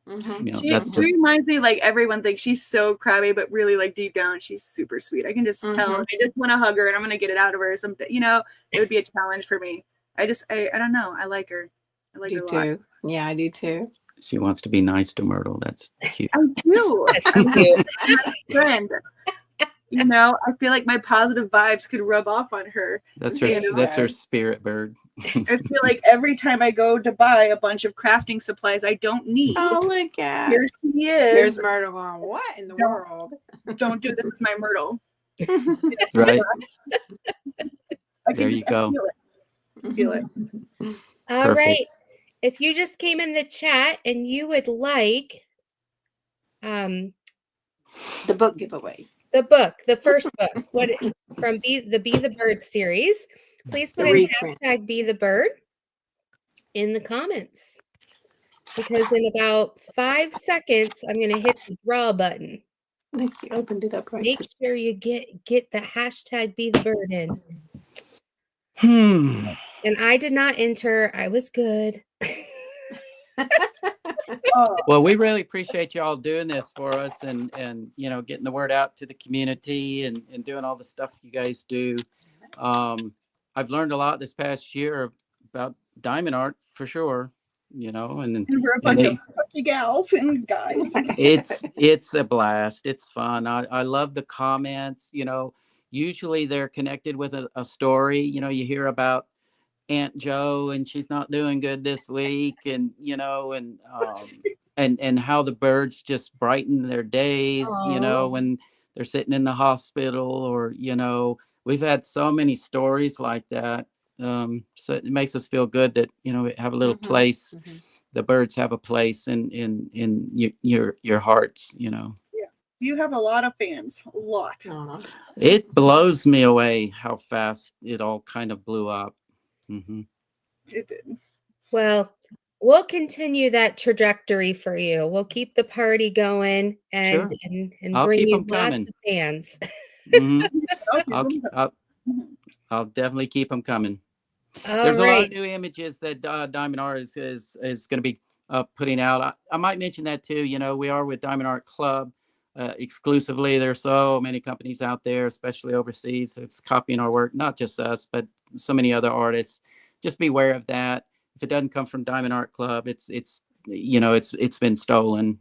She reminds me, like, everyone thinks she's so crabby, but really, like, deep down, she's super sweet. I can just tell. I just want to hug her, and I'm going to get it out of her someday. It would be a challenge for me. I don't know. I like her. I like her a lot. Yeah, I do too. She wants to be nice to Myrtle. That's cute. I do. I'm a friend. I feel like my positive vibes could rub off on her. That's her. That's her spirit bird. I feel like every time I go to buy a bunch of crafting supplies I don't need. Oh my God! Here she is. There's Myrtle going, what in the world? Don't do this. It's my Myrtle. Right. There you go. Feel it. All Perfect. Right. If you just came in the chat and you would like the book giveaway. The first book, from Be the Bird series, please put in hashtag Be the Bird in the comments, because in about 5 seconds I'm going to hit the draw button. I think you opened it up right. Make sure you get the hashtag Be the Bird in. And I did not enter. I was good. Oh, Well, we really appreciate y'all doing this for us and getting the word out to the community and doing all the stuff you guys do. I've learned a lot this past year about diamond art for sure, and and we're a bunch of gals and guys. it's a blast. It's fun. I love the comments, usually they're connected with a story. You hear about Aunt Joe and she's not doing good this week, and and how the birds just brighten their days, Aw. when they're sitting in the hospital, or we've had so many stories like that. So it makes us feel good that we have a little place. The birds have a place in your hearts. Yeah, you have a lot of fans, a lot. It blows me away how fast it all kind of blew up. It did. Well, we'll continue that trajectory for you. We'll keep the party going and Sure. and I'll bring keep you 'em lots coming. of fans. Mhm. Okay. I'll definitely keep them coming. All There's a lot right. of new images that Diamond Art is going to be putting out. I might mention that too. We are with Diamond Art Club exclusively. There's so many companies out there, especially overseas. It's copying our work, not just us, but so many other artists. Just beware of that. If it doesn't come from Diamond Art Club, it's been stolen.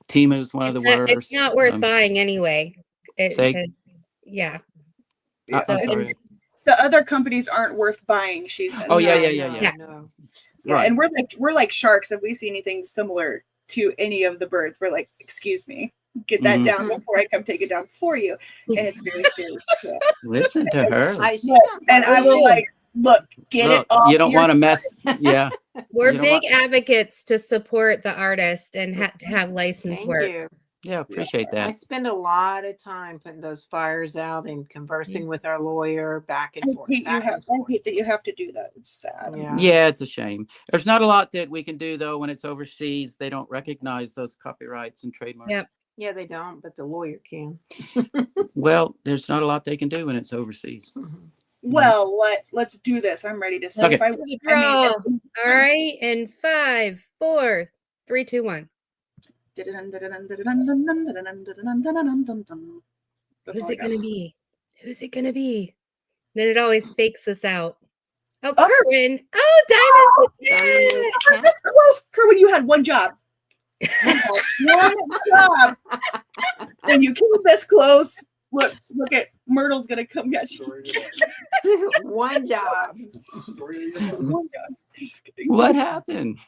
Timu's one of the worst. It's not worth buying anyway. Say? Yeah. I'm So, sorry. The other companies aren't worth buying, she says. Oh, yeah. No. Yeah, Right. and we're like sharks. If we see anything similar to any of the birds, we're like, excuse me, get that down before I come take it down for you. And it's very serious. Listen to her. And I will look, get it off. You don't want to mess. Yeah. We're You know big what? advocates to support the artist and to have licensed Thank work. you. Yeah, appreciate I that. spend a lot of time putting those fires out and conversing with our lawyer back and forth. I hate that you have to do that. It's sad. Yeah, it's a shame. There's not a lot that we can do though when it's overseas. They don't recognize those copyrights and trademarks. Yep. Yeah, they don't, but the lawyer can. Well, there's not a lot they can do when it's overseas. Well, let's do this. I'm ready to see. Let's do the draw. All right, in 5, 4, 3, 2, 1. Who's it gonna be? Who's it gonna be? Then it always fakes us out. Oh, Kerwin. Oh, Diamonds. Yeah. That's close. Kerwin, you had one job. One job. When you came this close, look at Myrtle's gonna come get you. One job. One job. Just kidding. What happened?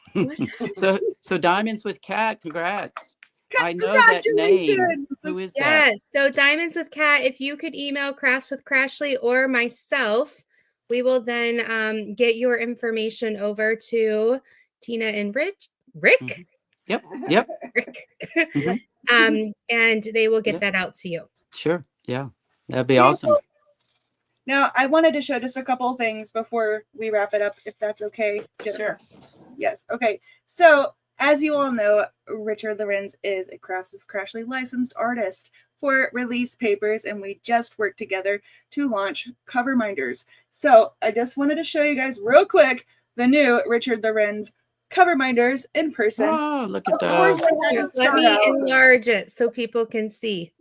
So Diamonds with Cat, congrats. I know that name. Who is that? Yes. So Diamonds with Cat, if you could email Crafts with Crashly or myself, we will then get your information over to Tina and Rick. Mm-hmm. Yep. Rick. And they will get that out to you. Sure. Yeah. That'd be awesome. Now, I wanted to show just a couple of things before we wrap it up, if that's okay. Sure. Yes. Okay. So, as you all know, Richard Lorenz is a Crafts with Crashly licensed artist for release papers, and we just worked together to launch cover minders. So, I just wanted to show you guys real quick the new Richard Lorenz cover minders in person. Oh, look at Of course, those. I had to Let start me out. enlarge it so people can see.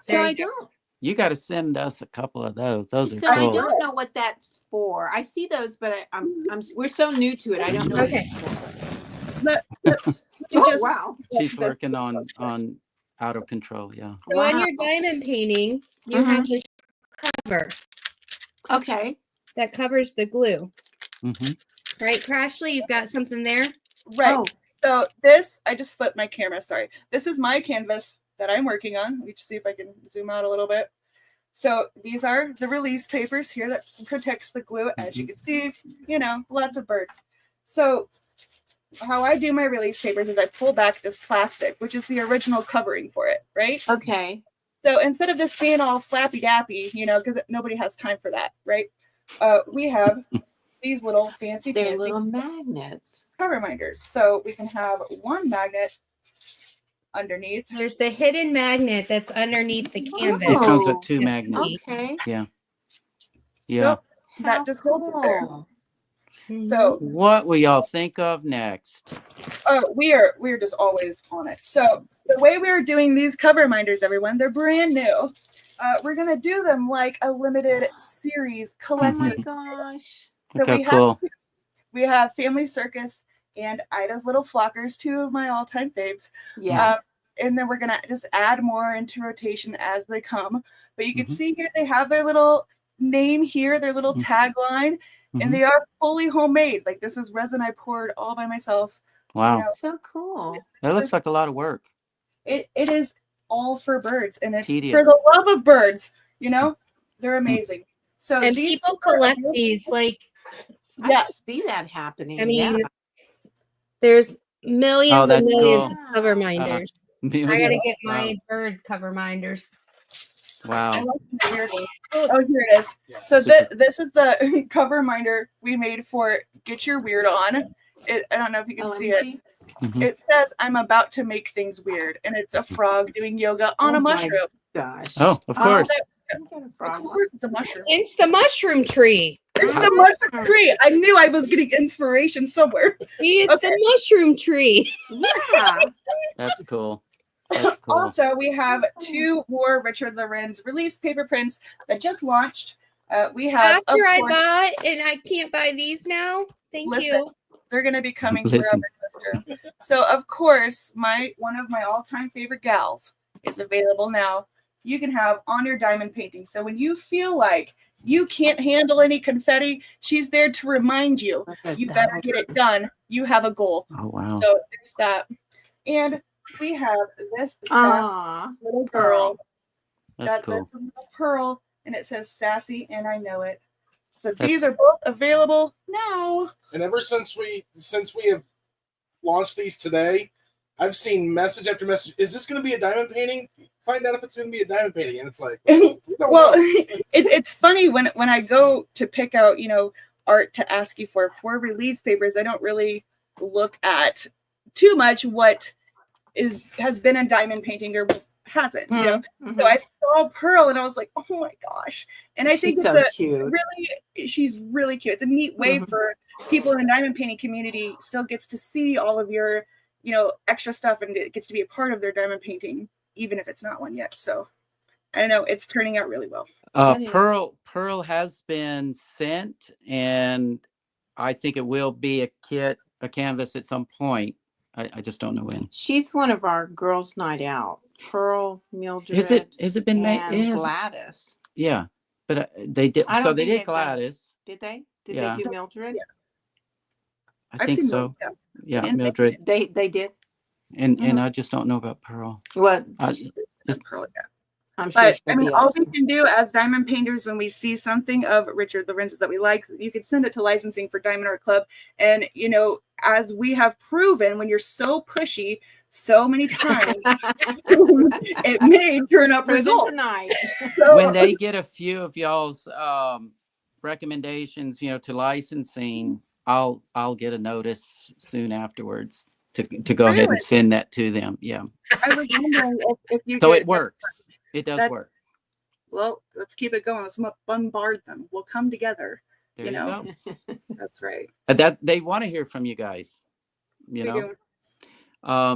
So There I you go. don't. You got to send us a couple of those. Those So are I cool. don't know what that's for. I see those, but we're so new to it. I don't know. Okay. Let's Oh, just- wow. She's working on Out of Control. Yeah. So on your diamond painting, you have this cover Okay. that covers the glue. Mm-hmm. Right, Crashly, you've got something there? Right. Oh. So this, I just flipped my camera. Sorry. This is my canvas that I'm working on. Let me just see if I can zoom out a little bit. So these are the release papers here that protects the glue. As you can see, lots of birds. So how I do my release papers is I pull back this plastic, which is the original covering for it, right? Okay. So instead of this being all flappy dappy, because nobody has time for that, right? We have these little fancy They're little magnets. cover minders. So we can have one magnet underneath. There's the hidden magnet that's underneath the canvas. It comes with Oh, 2 it's magnets. neat. Okay. Yeah. So that just holds it there. Cool. So What will y'all think of next? we're just always on it. So the way we're doing these cover reminders, everyone, they're brand new. We're gonna do them like a limited series Oh my collective. gosh. So Okay, cool. we have Family Circus and Ida's Little Flockers, two of my all-time faves. Yeah. And then we're gonna just add more into rotation as they come. But you can Mhm. see here they have their little name here, their little Mhm. tagline, Mhm. and they are fully homemade. Like this is resin I poured all by myself. Wow. You know, So cool. That looks like a lot of work. it is all for birds, and it's Tedious. for the love of birds. You know, they're amazing. So And these people two are collect available- these like, I Yes. can see that happening. I mean, yeah. there's millions Oh, and that's millions cool. of cover minders. I gotta Millions. get Wow. my bird cover minders. I Wow. like the weird one. Oh, here it is. Yeah. So Super. this is the cover reminder we made for Get Your Weird On. I don't know if you can Oh, let see me it. see. Mhm. It says, I'm about to make things weird. And it's a frog doing yoga on Oh a my mushroom. Gosh. Oh, of course. Look at a Of frog. course, it's a mushroom. It's the mushroom tree. It's the mushroom tree. I knew I was getting inspiration somewhere. See, it's the mushroom tree. Yeah. That's cool. That's cool. Also, we have two more Richard Lorenz release paper prints that just launched. We have, of After I course, bought, and I can't buy these now. Thank Listen. you. they're going to be coming Listen. forever, sister. So, of course, one of my all-time favorite gals is available now. You can have on your diamond painting. So when you feel like you can't handle any confetti, she's there to remind you, Look at you that. better get it done. You have a goal. Oh, wow. So there's that. And we have this Aw. little girl. That's cool. That's a little pearl, and it says sassy, and I know it. So That's- these are both available now. And ever since we have launched these today, I've seen message after message. Is this going to be a diamond painting? Find out if it's going to be a diamond painting. And it's like, Well, it's funny when I go to pick out, art to ask you for release papers, I don't really look at too much what has been a diamond painting or hasn't. So I saw Pearl and I was like, oh my gosh. And I think She's it's so cute. she's really cute. It's a neat way for people in the diamond painting community still gets to see all of your, extra stuff, and it gets to be a part of their diamond painting, even if it's not one yet. So I don't know, it's turning out really well. That is- Pearl has been sent, and I think it will be a canvas at some point. I just don't know when. She's one of our girls' night out. Pearl, Mildred, Has it been made? and Gladys. Yeah, but they did. I So don't they think did they've done- Gladys. Did they? Did Yeah. they do Mildred? Yeah. I think so. both, yeah. Yeah, And Mildred, They did. and I just don't know about Pearl. What? Pearl, yeah. I'm sure. But she'll I mean, be all awesome. we can do as diamond painters when we see something of Richard Lorenz that we like, you can send it to licensing for Diamond Art Club. And, as we have proven, when you're so pushy so many times, it may turn up Proven results. tonight. So- When they get a few of y'all's recommendations, to licensing, I'll get a notice soon afterwards to go ahead Really? and send that to them. Yeah. I was wondering if you So could- it works. It does That- work. Well, let's keep it going. Let's bombard them. We'll come together. There you you know, go. That's right. That they want to hear from you guys. They do.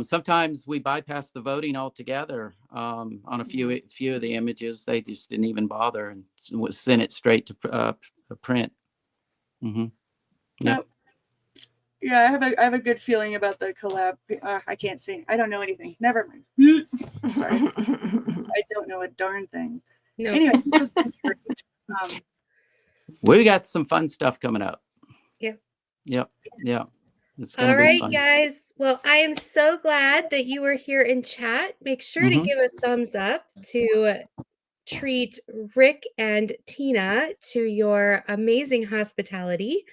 Sometimes we bypass the voting altogether on a few of the images. They just didn't even bother and sent it straight to print. Mm-hmm. Yeah. Nope. Yeah, I have a good feeling about the collab. I can't say. I don't know anything. Never mind. Sorry, I don't know a darn thing. No. Anyway, this has been great. We got some fun stuff coming up. Yep. It's gonna All be right, fun. guys. Well, I am so glad that you were here in chat. Make sure to Mhm. give a thumbs up to treat Rick and Tina to your amazing hospitality.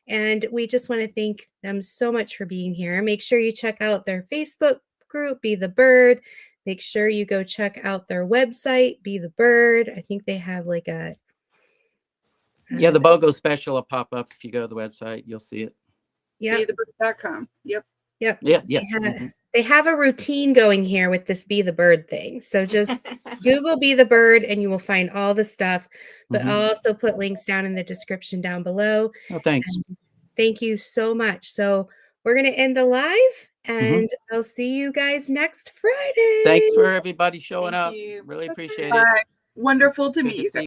And we just want to thank them so much for being here. Make sure you check out their Facebook group, Be the Bird. Make sure you go check out their website, Be the Bird. I think they have like a Yeah, the BOGO special will pop up if you go to the website. You'll see it. yeah. BeTheBird.com. Yep. Yeah. Yes. They have a routine going here with this Be the Bird thing. So just Google Be the Bird and you will find all the stuff. But Mhm. I'll also put links down in the description down below. Oh, thanks. Thank you so much. So we're going to end the live And I'll see you guys next Friday. Thanks for everybody showing Thank up. you. Really appreciate it. Bye. Wonderful to Good meet to you see guys.